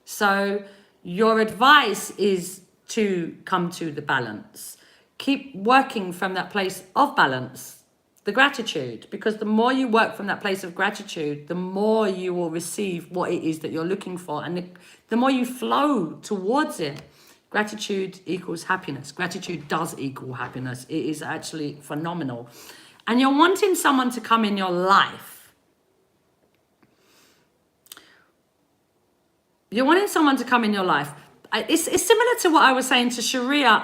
So your advice is to come to the balance. Keep working from that place of balance, the gratitude, because the more you work from that place of gratitude, the more you will receive what it is that you're looking for. And the more you flow towards it. Gratitude equals happiness. Gratitude does equal happiness. It is actually phenomenal. And you're wanting someone to come in your life. You're wanting someone to come in your life. It's similar to what I was saying to Shereeya.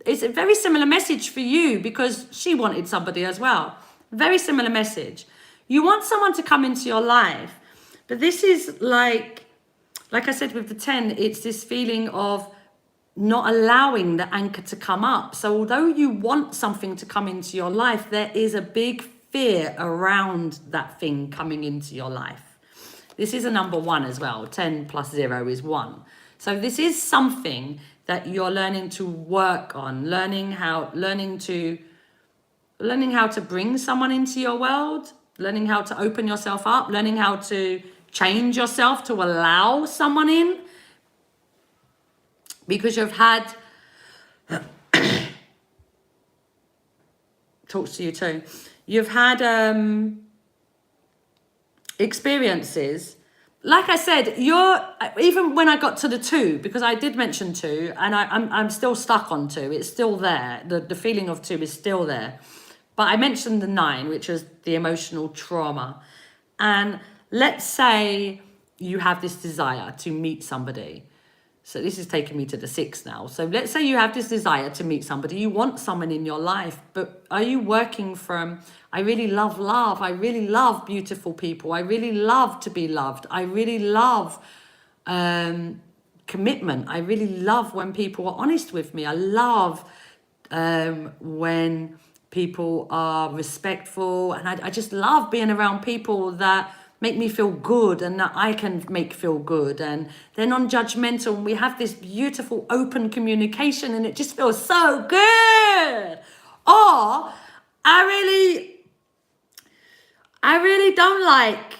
It's a very similar message for you because she wanted somebody as well. Very similar message. You want someone to come into your life, but this is like I said with the 10, it's this feeling of not allowing the anchor to come up. So although you want something to come into your life, there is a big fear around that thing coming into your life. This is a number 1 as well. 10 plus 0 is 1. So this is something that you're learning to work on, learning how to bring someone into your world, learning how to open yourself up, learning how to change yourself to allow someone in, because you've had talks to you too. You've had experiences. Like I said, even when I got to the 2, because I did mention 2, and I'm still stuck on 2. It's still there. The feeling of 2 is still there. But I mentioned the 9, which was the emotional trauma. And let's say you have this desire to meet somebody. So this is taking me to the 6 now. So let's say you have this desire to meet somebody. You want someone in your life, but are you working from, I really love love. I really love beautiful people. I really love to be loved. I really love commitment. I really love when people are honest with me. I love when people are respectful. And I just love being around people that make me feel good and that I can make feel good, and they're non-judgmental, and we have this beautiful open communication and it just feels so good. Or I really don't like,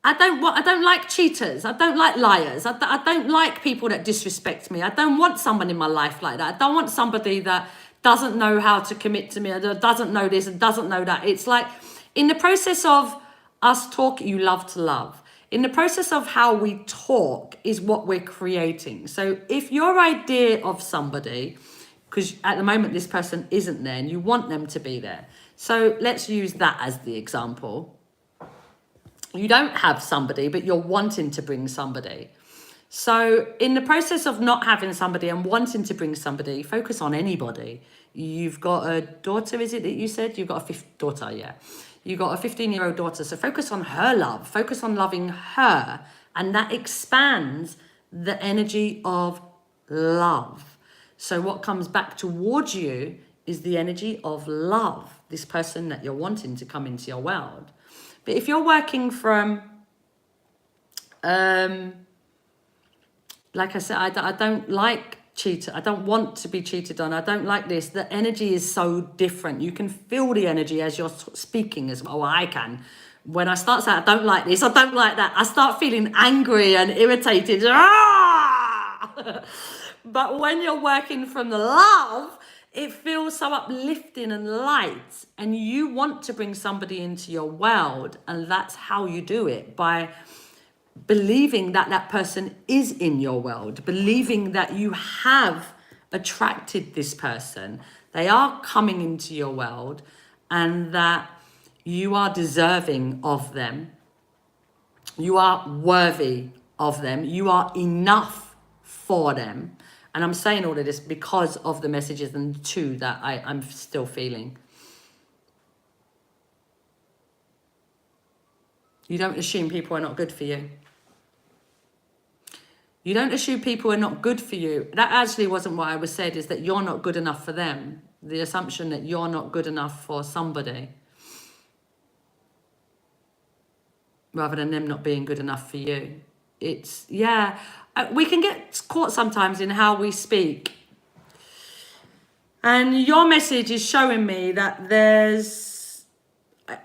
I don't like cheaters. I don't like liars. I don't like people that disrespect me. I don't want someone in my life like that. I don't want somebody that doesn't know how to commit to me, or doesn't know this and doesn't know that. It's like in the process of us talk, you love to love. In the process of how we talk is what we're creating. So if your idea of somebody, because at the moment this person isn't there and you want them to be there. So let's use that as the example. You don't have somebody, but you're wanting to bring somebody. So in the process of not having somebody and wanting to bring somebody, focus on anybody. You've got a daughter, is it that you said? You've got a daughter, yeah. You've got a 15-year-old daughter. So focus on her love. Focus on loving her. And that expands the energy of love. So what comes back towards you is the energy of love. This person that you're wanting to come into your world. But if you're working from... like I said, I don't like cheated. I don't want to be cheated on. I don't like this. The energy is so different. You can feel the energy as you're speaking as well. I can. When I start saying, I don't like this, I don't like that, I start feeling angry and irritated. Ah! But when you're working from the love, it feels so uplifting and light. And you want to bring somebody into your world. And that's how you do it, by believing that that person is in your world, believing that you have attracted this person, they are coming into your world, and that you are deserving of them, you are worthy of them, you are enough for them. And I'm saying all of this because of the messages and the two that I'm still feeling. You don't assume people are not good for you. You don't assume people are not good for you. That actually wasn't what I was said, is that you're not good enough for them. The assumption that you're not good enough for somebody, rather than them not being good enough for you. It's, yeah, we can get caught sometimes in how we speak. And your message is showing me that there's,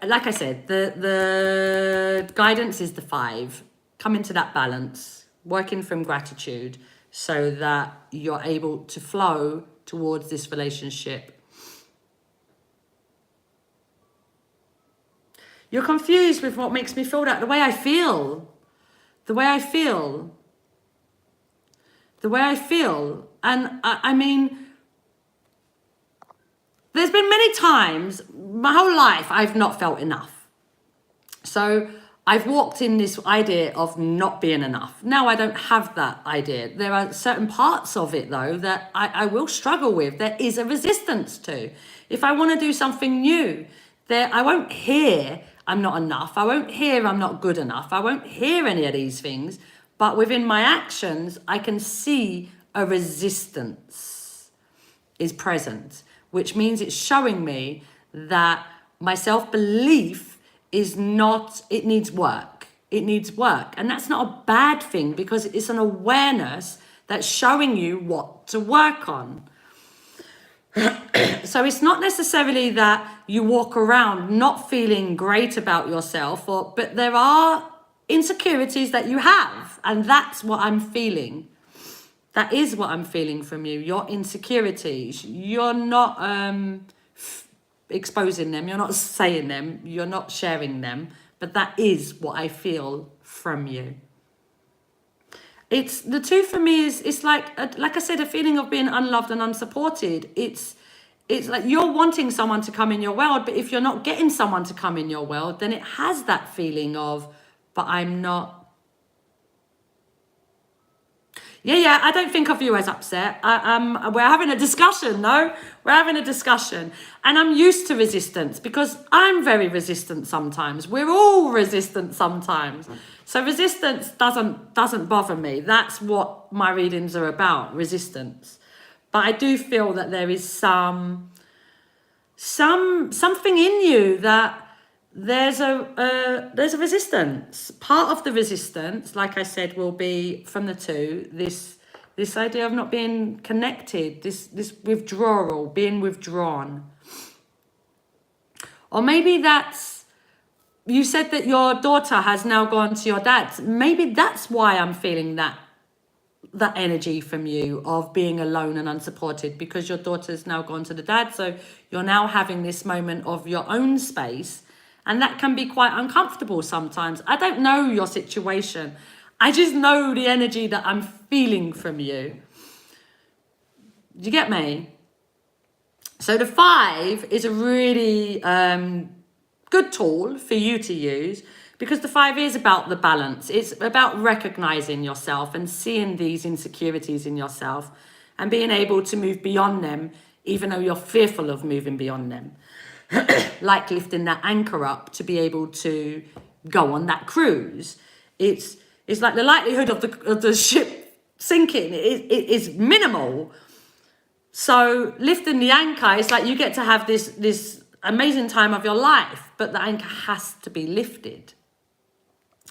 like I said, the guidance is the 5. Come into that balance. Working from gratitude so that you're able to flow towards this relationship. You're confused with what makes me feel that, the way I feel. The way I feel. The way I feel. And I mean, there's been many times, my whole life, I've not felt enough. So I've walked in this idea of not being enough. Now I don't have that idea. There are certain parts of it, though, that I will struggle with. There is a resistance to. If I want to do something new, I won't hear I'm not enough. I won't hear I'm not good enough. I won't hear any of these things. But within my actions, I can see a resistance is present, which means it's showing me that my self-belief is not, it needs work. It needs work. And that's not a bad thing, because it's an awareness that's showing you what to work on. So it's not necessarily that you walk around not feeling great about yourself, but there are insecurities that you have. And that's what I'm feeling. That is what I'm feeling from you. Your insecurities. You're not exposing them, you're not saying them, you're not sharing them, but that is what I feel from you. It's the 2 for me is, it's like I said, a feeling of being unloved and unsupported. It's like you're wanting someone to come in your world, but if you're not getting someone to come in your world, then it has that feeling of, but I'm not. Yeah, I don't think of you as upset. We're having a discussion, no? We're having a discussion. And I'm used to resistance, because I'm very resistant sometimes. We're all resistant sometimes. So resistance doesn't bother me. That's what my readings are about, resistance. But I do feel that there is something in you that there's a resistance. Part of the resistance, like I said, will be from the 2, this idea of not being connected, this withdrawal, being withdrawn. Or maybe that's, you said that your daughter has now gone to your dad's. Maybe that's why I'm feeling that energy from you of being alone and unsupported, because your daughter's now gone to the dad. So you're now having this moment of your own space. And that can be quite uncomfortable sometimes. I don't know your situation. I just know the energy that I'm feeling from you. Do you get me? So the 5 is a really good tool for you to use, because the 5 is about the balance. It's about recognizing yourself and seeing these insecurities in yourself and being able to move beyond them, even though you're fearful of moving beyond them. Like lifting that anchor up to be able to go on that cruise. It's like the likelihood of the ship sinking is minimal. So lifting the anchor, it's like you get to have this amazing time of your life, but the anchor has to be lifted.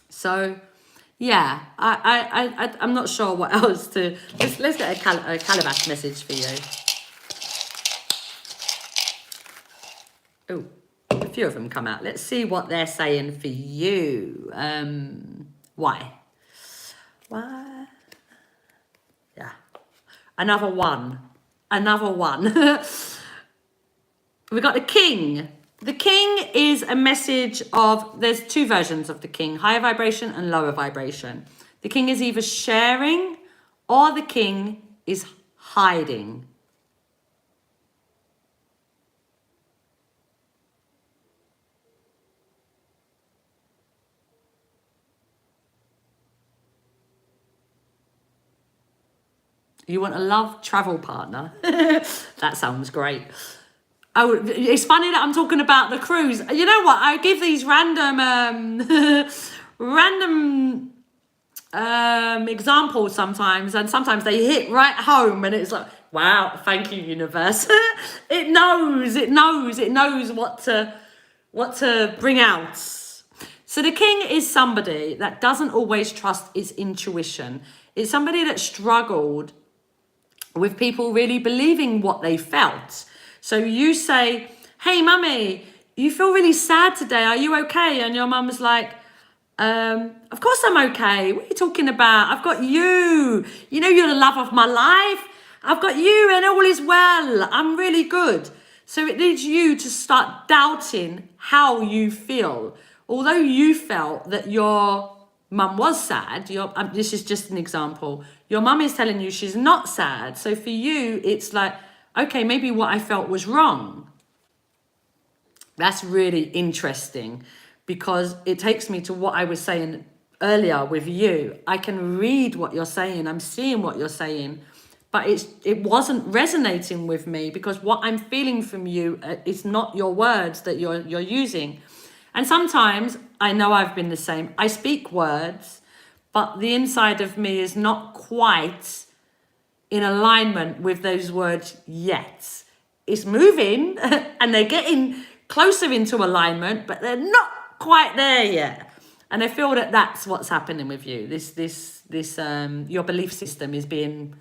So yeah, I'm not sure what else to. Let's get a calabash message for you. Oh, a few of them come out. Let's see what they're saying for you. Why? Yeah, another one. We got the king. The king is a message of, there's 2 versions of the king, higher vibration and lower vibration. The king is either sharing or the king is hiding. You want a love travel partner? That sounds great. Oh, it's funny that I'm talking about the cruise. You know what? I give these random examples sometimes, and sometimes they hit right home, and it's like, wow, thank you, universe. It knows what to bring out. So the king is somebody that doesn't always trust its intuition. It's somebody that struggled with people really believing what they felt. So you say, hey, mummy, you feel really sad today. Are you okay? And your mum's like, of course I'm okay. What are you talking about? I've got you. You know, you're the love of my life. I've got you and all is well. I'm really good. So it leads you to start doubting how you feel. Although you felt that your mum was sad, this is just an example. Your mum is telling you she's not sad. So for you, it's like, okay, maybe what I felt was wrong. That's really interesting, because it takes me to what I was saying earlier with you. I can read what you're saying. I'm seeing what you're saying, but it wasn't resonating with me, because what I'm feeling from you is not your words that you're using. And sometimes, I know I've been the same. I speak words, but the inside of me is not quite in alignment with those words yet. It's moving and they're getting closer into alignment, but they're not quite there yet. And I feel that that's what's happening with you. Your belief system is being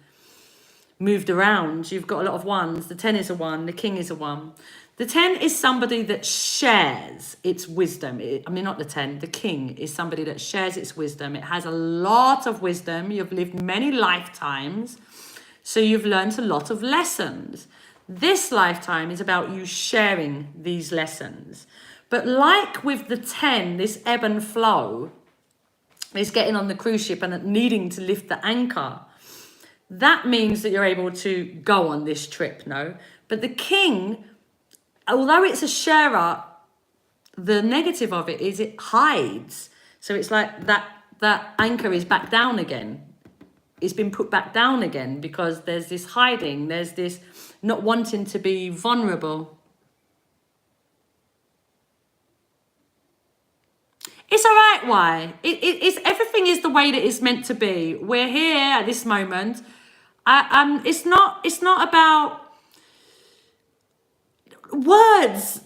moved around. You've got a lot of 1s. The 10 is a 1. The king is a 1. The 10 is somebody that shares its wisdom. Not the 10. The king is somebody that shares its wisdom. It has a lot of wisdom. You've lived many lifetimes, so you've learned a lot of lessons. This lifetime is about you sharing these lessons. But like with the 10, this ebb and flow, this getting on the cruise ship and needing to lift the anchor, that means that you're able to go on this trip, no? But the king, although it's a sharer, the negative of it is it hides. So it's like that anchor is back down again. It's been put back down again because there's this hiding. There's this not wanting to be vulnerable. It's all right, why? It's everything is the way that it's meant to be. We're here at this moment. It's not about words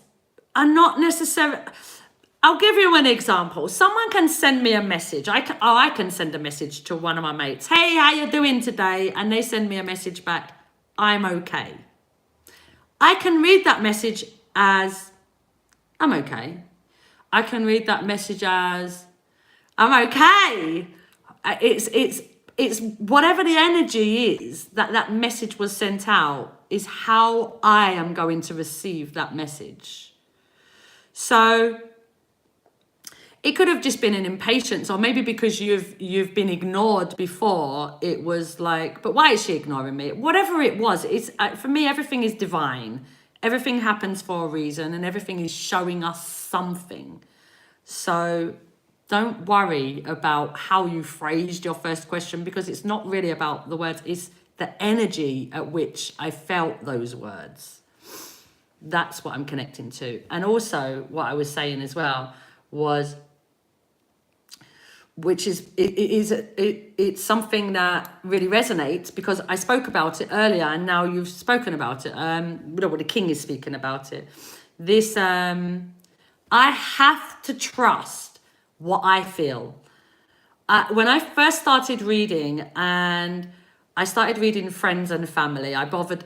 are not necessary. I'll give you an example. Someone can send me a message. I can send a message to one of my mates. Hey, how you doing today? And they send me a message back. I'm okay. I can read that message as I'm okay. I can read that message as I'm okay. It's whatever the energy is that message was sent out is how I am going to receive that message. So it could have just been an impatience, or maybe because you've been ignored before, it was like, but why is she ignoring me? Whatever it was, it's for me, everything is divine. Everything happens for a reason, and everything is showing us something. So don't worry about how you phrased your first question, because it's not really about the words, it's the energy at which I felt those words. That's what I'm connecting to. And also what I was saying as well was, which is, it's something that really resonates, because I spoke about it earlier and now you've spoken about it. The king is speaking about it. This, I have to trust what I feel. When I first started reading, and I started reading Friends and Family, I bothered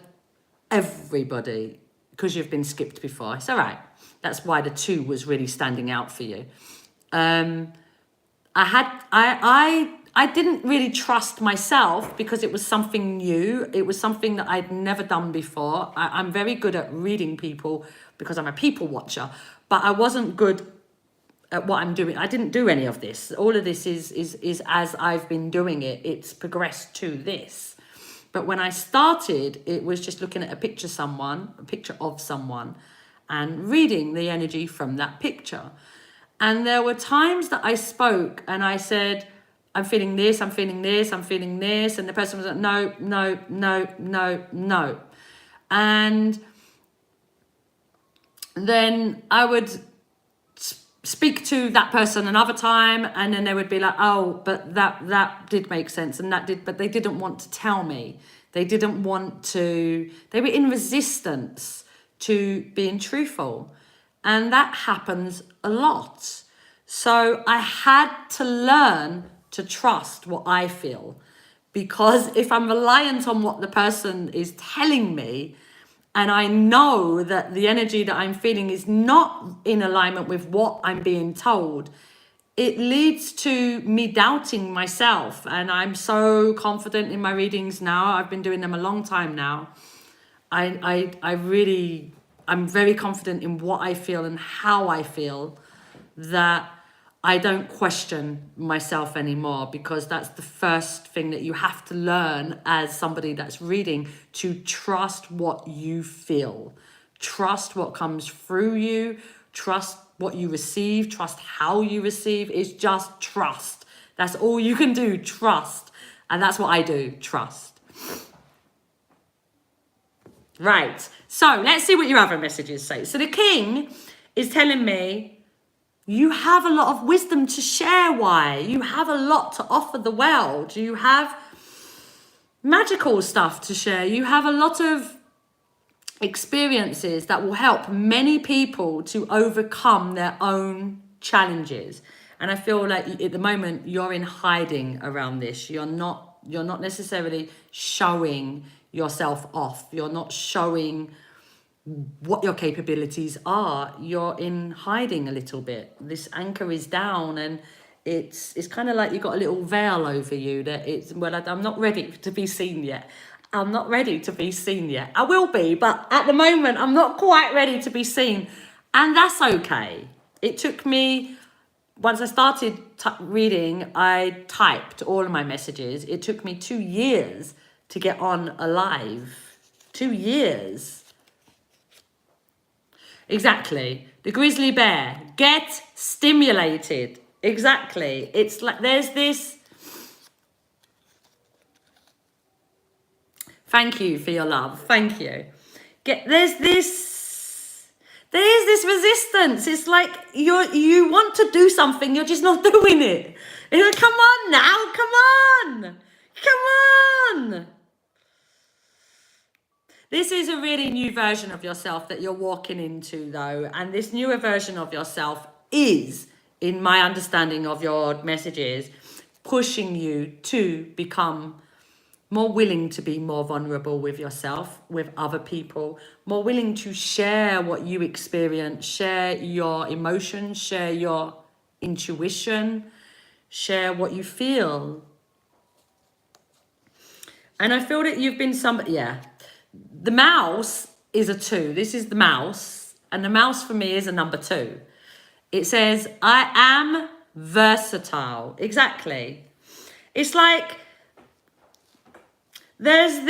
everybody, because you've been skipped before. It's all right. That's why the 2 was really standing out for you. I didn't really trust myself, because it was something new. It was something that I'd never done before. I'm very good at reading people because I'm a people watcher, but I wasn't good at what I'm doing. I didn't do any of this. All of this is as I've been doing it. It's progressed to this. But when I started, it was just looking at a picture of someone, and reading the energy from that picture. And there were times that I spoke and I said, I'm feeling this, I'm feeling this, I'm feeling this. And the person was like, no, no, no, no, no. And then I would speak to that person another time, and then they would be like, oh, but that did make sense, and that did, but they didn't want to tell me. They didn't want to, they were in resistance to being truthful. And that happens a lot. So I had to learn to trust what I feel, because if I'm reliant on what the person is telling me, and I know that the energy that I'm feeling is not in alignment with what I'm being told, it leads to me doubting myself. And I'm so confident in my readings now. I've been doing them a long time now. I'm very confident in what I feel and how I feel, that I don't question myself anymore, because that's the first thing that you have to learn as somebody that's reading, to trust what you feel. Trust what comes through you. Trust what you receive. Trust how you receive. It's just trust. That's all you can do, trust. And that's what I do, trust. Right, so let's see what your other messages say. So the king is telling me, you have a lot of wisdom to share. Why? You have a lot to offer the world. You have magical stuff to share. You have a lot of experiences that will help many people to overcome their own challenges. And I feel like at the moment you're in hiding around this. You're not necessarily showing yourself off. You're not showing what your capabilities are. You're in hiding a little bit. This anchor is down, and it's kind of like you've got a little veil over you that it's, well, I'm not ready to be seen yet. I'm not ready to be seen yet. I will be, but at the moment I'm not quite ready to be seen, and that's okay. It took me, once I started reading, I typed all of my messages. It took me 2 years to get on a live. 2 years. Exactly. The grizzly bear. Get stimulated. Exactly. It's like there's this. Thank you for your love. Thank you. There's this resistance. It's like you want to do something, you're just not doing it. You're like, come on now, come on. Come on. This is a really new version of yourself that you're walking into, though. And this newer version of yourself is, in my understanding of your messages, pushing you to become more willing to be more vulnerable with yourself, with other people, more willing to share what you experience, share your emotions, share your intuition, share what you feel. And I feel that you've been somebody, yeah. The mouse is a 2. This is the mouse. And the mouse for me is a number 2. It says, I am versatile. Exactly. It's like there's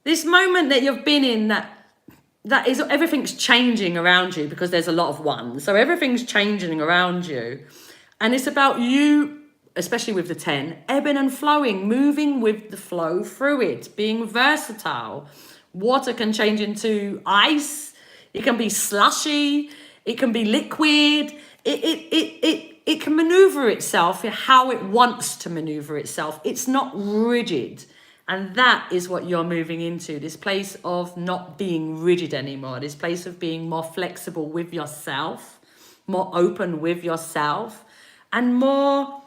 this moment that you've been in that is everything's changing around you because there's a lot of ones. So everything's changing around you. And it's about you, especially with the 10, ebbing and flowing, moving with the flow through it, being versatile. Water can change into ice. It can be slushy. It can be liquid. It can maneuver itself how it wants to maneuver itself. It's not rigid. And that is what you're moving into, this place of not being rigid anymore, this place of being more flexible with yourself, more open with yourself, and more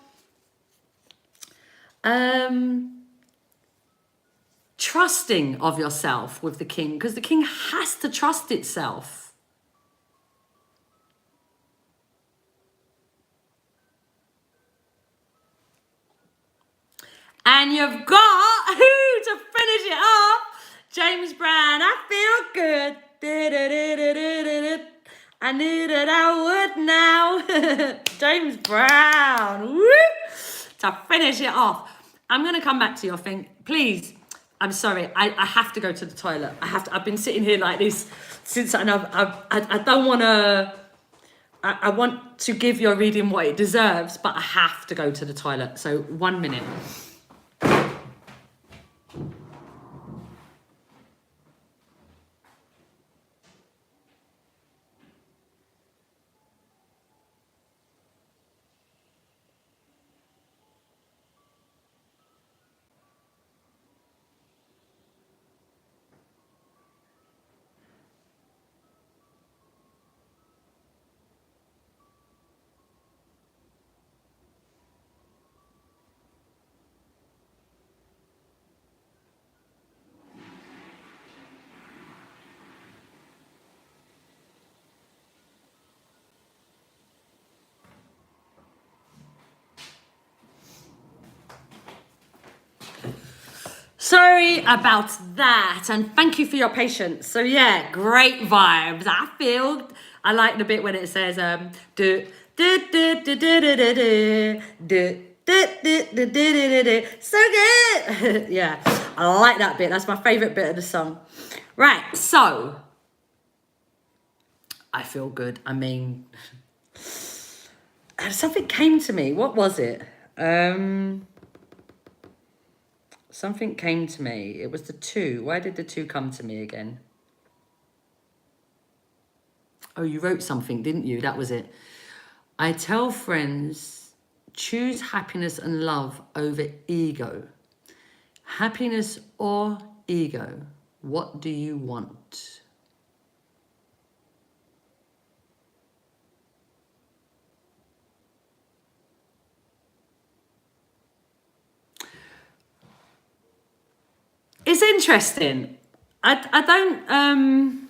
trusting of yourself with the king, because the king has to trust itself. And you've got who to finish it off? James Brown, I feel good. I knew that I would now. James Brown, woo! To finish it off. I'm going to come back to your thing. Please, I'm sorry. I have to go to the toilet. I've been sitting here like this since, and I don't want to. I want to give your reading what it deserves, but I have to go to the toilet. So 1 minute. Sorry about that, and thank you for your patience. So yeah, great vibes. I like the bit when it says do do do do do do do do do. So good. Yeah, I like that bit. That's my favorite bit of the song. Right, so I feel good. I mean, something came to me. What was it? Something came to me. It was the 2. Why did the 2 come to me again? Oh, you wrote something, didn't you? That was it. I tell friends, choose happiness and love over ego. Happiness or ego? What do you want? It's interesting. I don't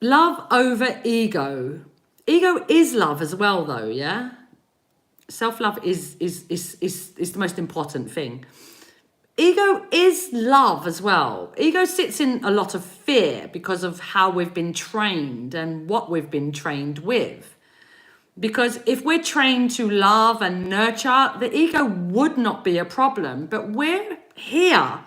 love over ego. Ego is love as well, though. Yeah, self-love is the most important thing. Ego is love as well. Ego sits in a lot of fear because of how we've been trained and what we've been trained with. Because if we're trained to love and nurture, the ego would not be a problem. But we're here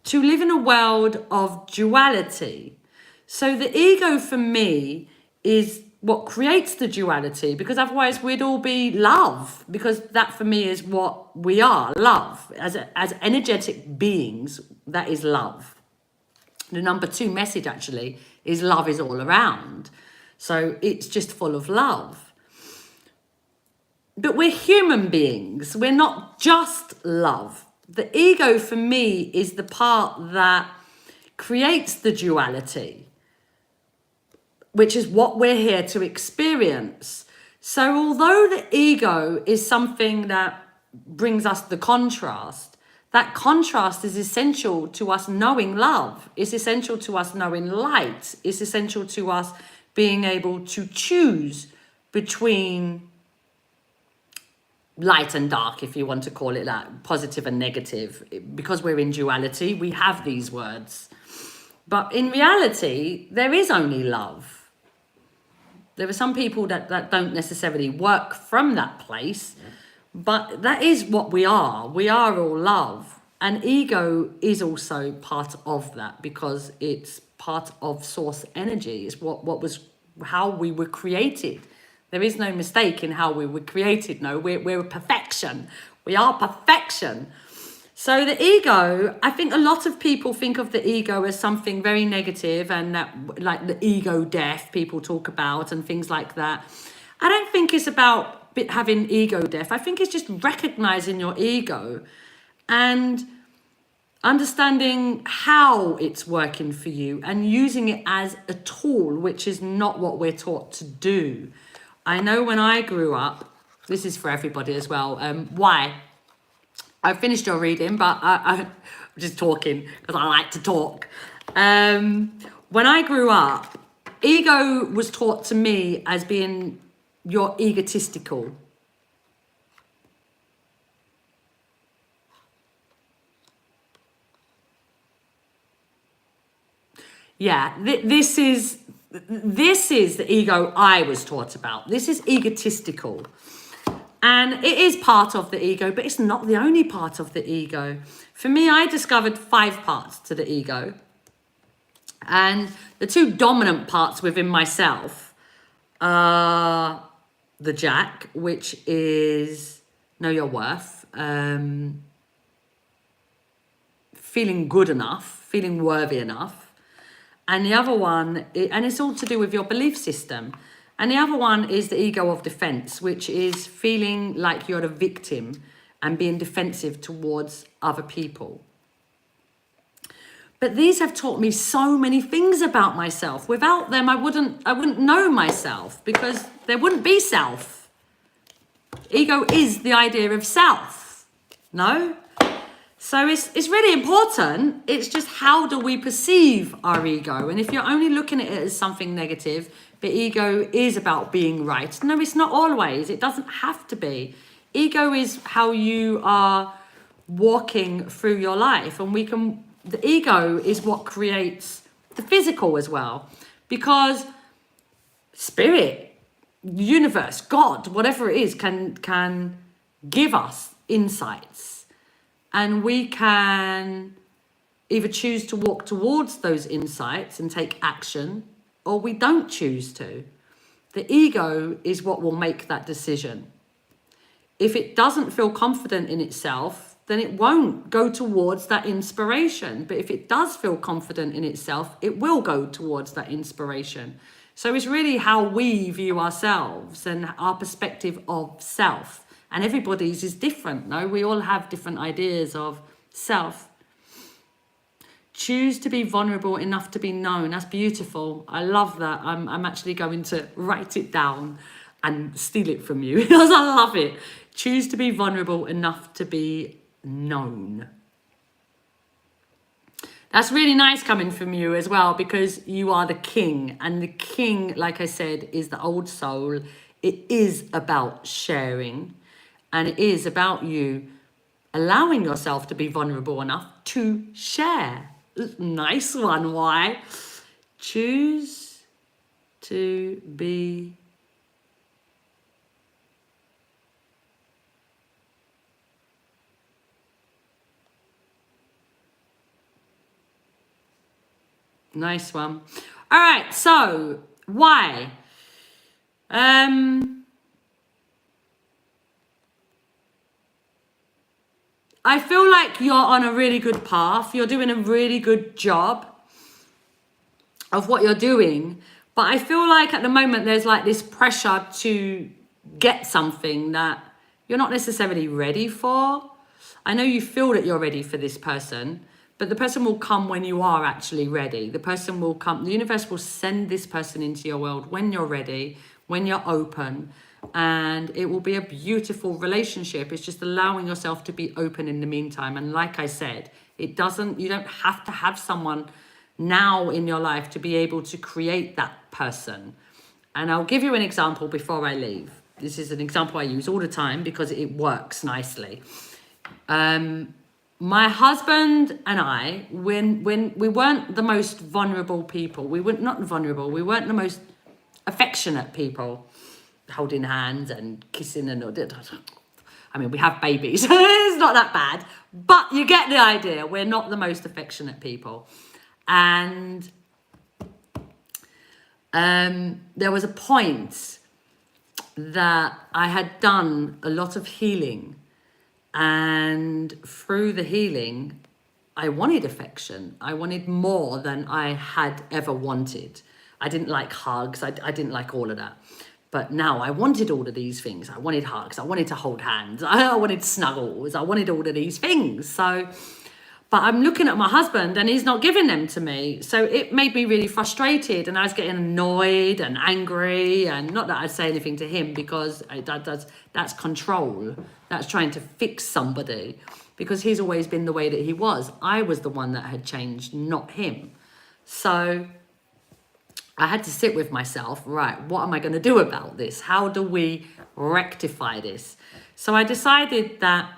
to live in a world of duality. So the ego for me is what creates the duality, because otherwise we'd all be love, because that for me is what we are, love. As energetic beings, that is love. The number 2 message actually is love is all around. So it's just full of love. But we're human beings. We're not just love. The ego for me is the part that creates the duality, which is what we're here to experience. So although the ego is something that brings us the contrast, that contrast is essential to us knowing love. It's essential to us knowing light. It's essential to us being able to choose between light and dark, if you want to call it that, positive and negative. Because we're in duality, we have these words. But in reality, there is only love. There are some people that don't necessarily work from that place, but that is what we are. We are all love. And ego is also part of that because it's part of source energy. It's what was how we were created. There is no mistake in how we were created. No, we're perfection. We are perfection. So the ego, I think a lot of people think of the ego as something very negative, and that like the ego death people talk about and things like that. I don't think it's about having ego death. I think it's just recognizing your ego and understanding how it's working for you and using it as a tool, which is not what we're taught to do. I know when I grew up, this is for everybody as well. Why? I finished your reading, but I'm just talking because I like to talk. When I grew up, ego was taught to me as being you're egotistical. Yeah, this is the ego I was taught about. This is egotistical. And it is part of the ego, but it's not the only part of the ego. For me, I discovered 5 parts to the ego. And the 2 dominant parts within myself are the Jack, which is know your worth, feeling good enough, feeling worthy enough. And the other one, and it's all to do with your belief system. And the other one is the ego of defense, which is feeling like you're the victim and being defensive towards other people. But these have taught me so many things about myself. Without them, I wouldn't know myself because there wouldn't be self. Ego is the idea of self, no? So it's really important. It's just how do we perceive our ego? And if you're only looking at it as something negative, the ego is about being right. No, it's not always. It doesn't have to be. Ego is how you are walking through your life. And the ego is what creates the physical as well. Because spirit, universe, God, whatever it is, can give us insights. And we can either choose to walk towards those insights and take action, or we don't choose to. The ego is what will make that decision. If it doesn't feel confident in itself, then it won't go towards that inspiration. But if it does feel confident in itself, it will go towards that inspiration. So it's really how we view ourselves and our perspective of self. And everybody's is different, no? We all have different ideas of self. Choose to be vulnerable enough to be known. That's beautiful. I love that. I'm actually going to write it down and steal it from you because I love it. Choose to be vulnerable enough to be known. That's really nice coming from you as well because you are the king. And the king, like I said, is the old soul. It is about sharing. And it is about you allowing yourself to be vulnerable enough to share. Nice one, why? Choose to be nice one. All right, so why? I feel like you're on a really good path. You're doing a really good job of what you're doing. But I feel like at the moment there's like this pressure to get something that you're not necessarily ready for. I know you feel that you're ready for this person, but the person will come when you are actually ready. The person will come, the universe will send this person into your world when you're ready, when you're open. And it will be a beautiful relationship. It's just allowing yourself to be open in the meantime. And like I said, you don't have to have someone now in your life to be able to create that person. And I'll give you an example before I leave. This is an example I use all the time because it works nicely. My husband and I, when we weren't the most vulnerable people, we weren't the most affectionate people, holding hands and kissing and all. I mean, we have babies. It's not that bad, but you get the idea. We're not the most affectionate people. And there was a point that I had done a lot of healing, and through the healing, I wanted affection. I wanted more than I had ever wanted. I didn't like hugs. I didn't like all of that. But now I wanted all of these things. I wanted hugs. I wanted to hold hands. I wanted snuggles. I wanted all of these things. So, but I'm looking at my husband and he's not giving them to me. So it made me really frustrated, and I was getting annoyed and angry. And not that I'd say anything to him, because that's control. That's trying to fix somebody, because he's always been the way that he was. I was the one that had changed, not him. So I had to sit with myself, right, what am I going to do about this? How do we rectify this? So I decided that,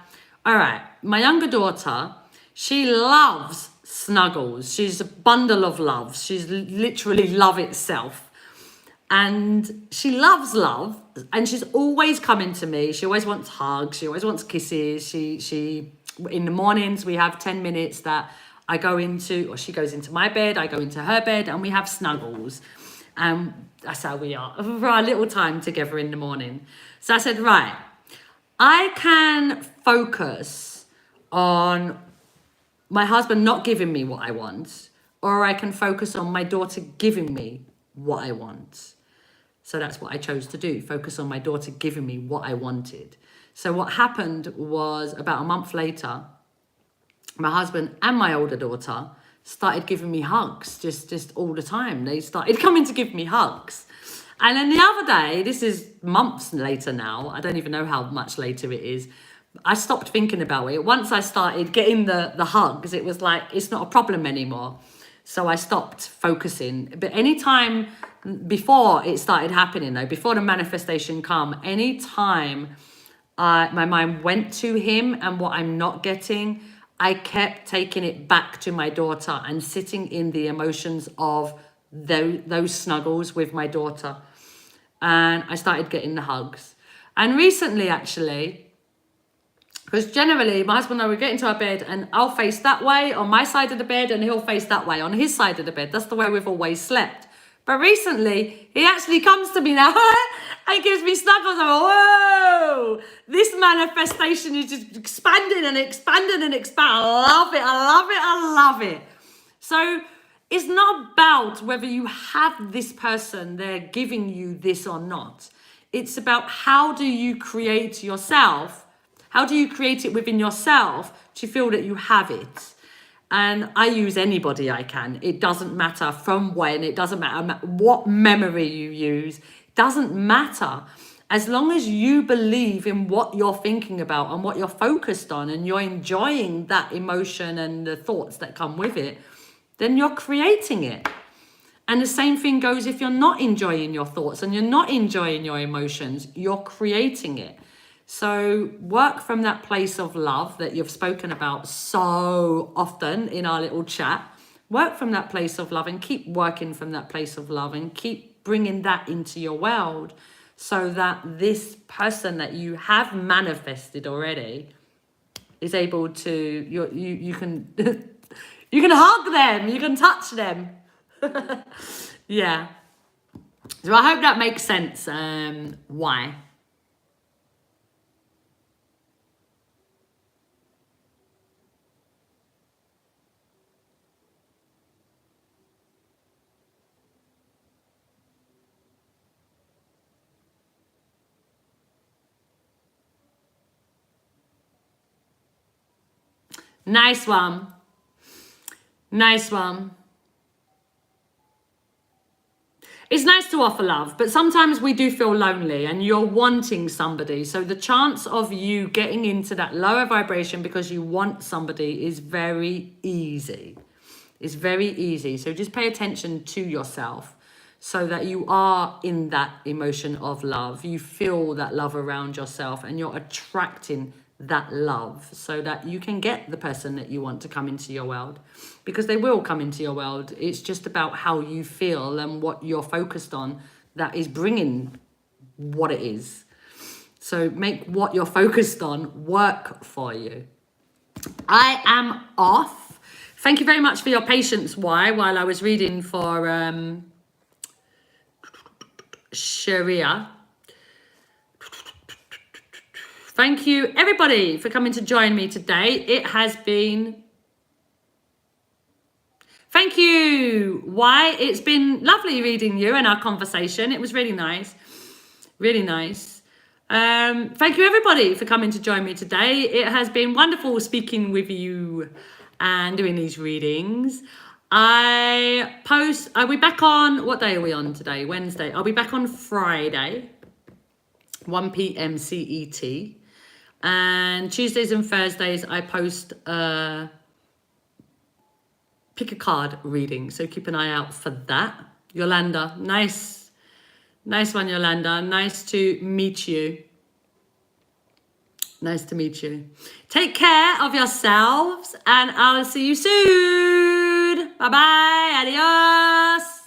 all right, my younger daughter, she loves snuggles. She's a bundle of love. She's literally love itself. And she loves love, and she's always coming to me. She always wants hugs. She always wants kisses. She in the mornings, we have 10 minutes that I go into, or she goes into my bed, I go into her bed, and we have snuggles. And that's how we are for our little time together in the morning. So I said, right, I can focus on my husband not giving me what I want, or I can focus on my daughter giving me what I want. So that's what I chose to do, focus on my daughter giving me what I wanted. So what happened was, about a month later, my husband and my older daughter started giving me hugs just all the time. They started coming to give me hugs. And then the other day, this is months later now, I don't even know how much later it is, I stopped thinking about it. Once I started getting the hugs, it was like, it's not a problem anymore. So I stopped focusing. But anytime before it started happening though, before the manifestation come, anytime my mind went to him and what I'm not getting, I kept taking it back to my daughter and sitting in the emotions of those snuggles with my daughter. And I started getting the hugs. And recently, actually, because generally my husband and I would get into our bed and I'll face that way on my side of the bed and he'll face that way on his side of the bed. That's the way we've always slept. But recently, he actually comes to me now and gives me snuggles. I'm like, whoa, this manifestation is just expanding and expanding and expanding. I love it, I love it, I love it. So it's not about whether you have this person, they're giving you this or not. It's about how do you create yourself, how do you create it within yourself to feel that you have it. And I use anybody I can. It doesn't matter from when, it doesn't matter what memory you use, it doesn't matter. As long as you believe in what you're thinking about and what you're focused on and you're enjoying that emotion and the thoughts that come with it, then you're creating it. And the same thing goes if you're not enjoying your thoughts and you're not enjoying your emotions, you're creating it. So work from that place of love that you've spoken about so often in our little chat. Work from that place of love and keep working from that place of love and keep bringing that into your world so that this person that you have manifested already is able to, you can, you can hug them, you can touch them. Yeah. So I hope that makes sense. Why? Nice one. Nice one. It's nice to offer love, but sometimes we do feel lonely and you're wanting somebody. So the chance of you getting into that lower vibration because you want somebody is very easy. It's very easy. So just pay attention to yourself so that you are in that emotion of love. You feel that love around yourself and you're attracting that love so that you can get the person that you want to come into your world, because they will come into your world. It's just about how you feel and what you're focused on that is bringing what it is. So make what you're focused on work for you. I am off. Thank you very much for your patience, while I was reading for Shereeya. Thank you, everybody, for coming to join me today. It has been... Thank you, it's been lovely reading you and our conversation. It was really nice. Really nice. Thank you, everybody, for coming to join me today. It has been wonderful speaking with you and doing these readings. I'll be back on, what day are we on today? Wednesday. I'll be back on Friday, 1 p.m. CET. And Tuesdays and Thursdays, I post pick a card reading. So keep an eye out for that. Yolanda, nice one, Yolanda. Nice to meet you. Nice to meet you. Take care of yourselves, and I'll see you soon. Bye-bye. Adios.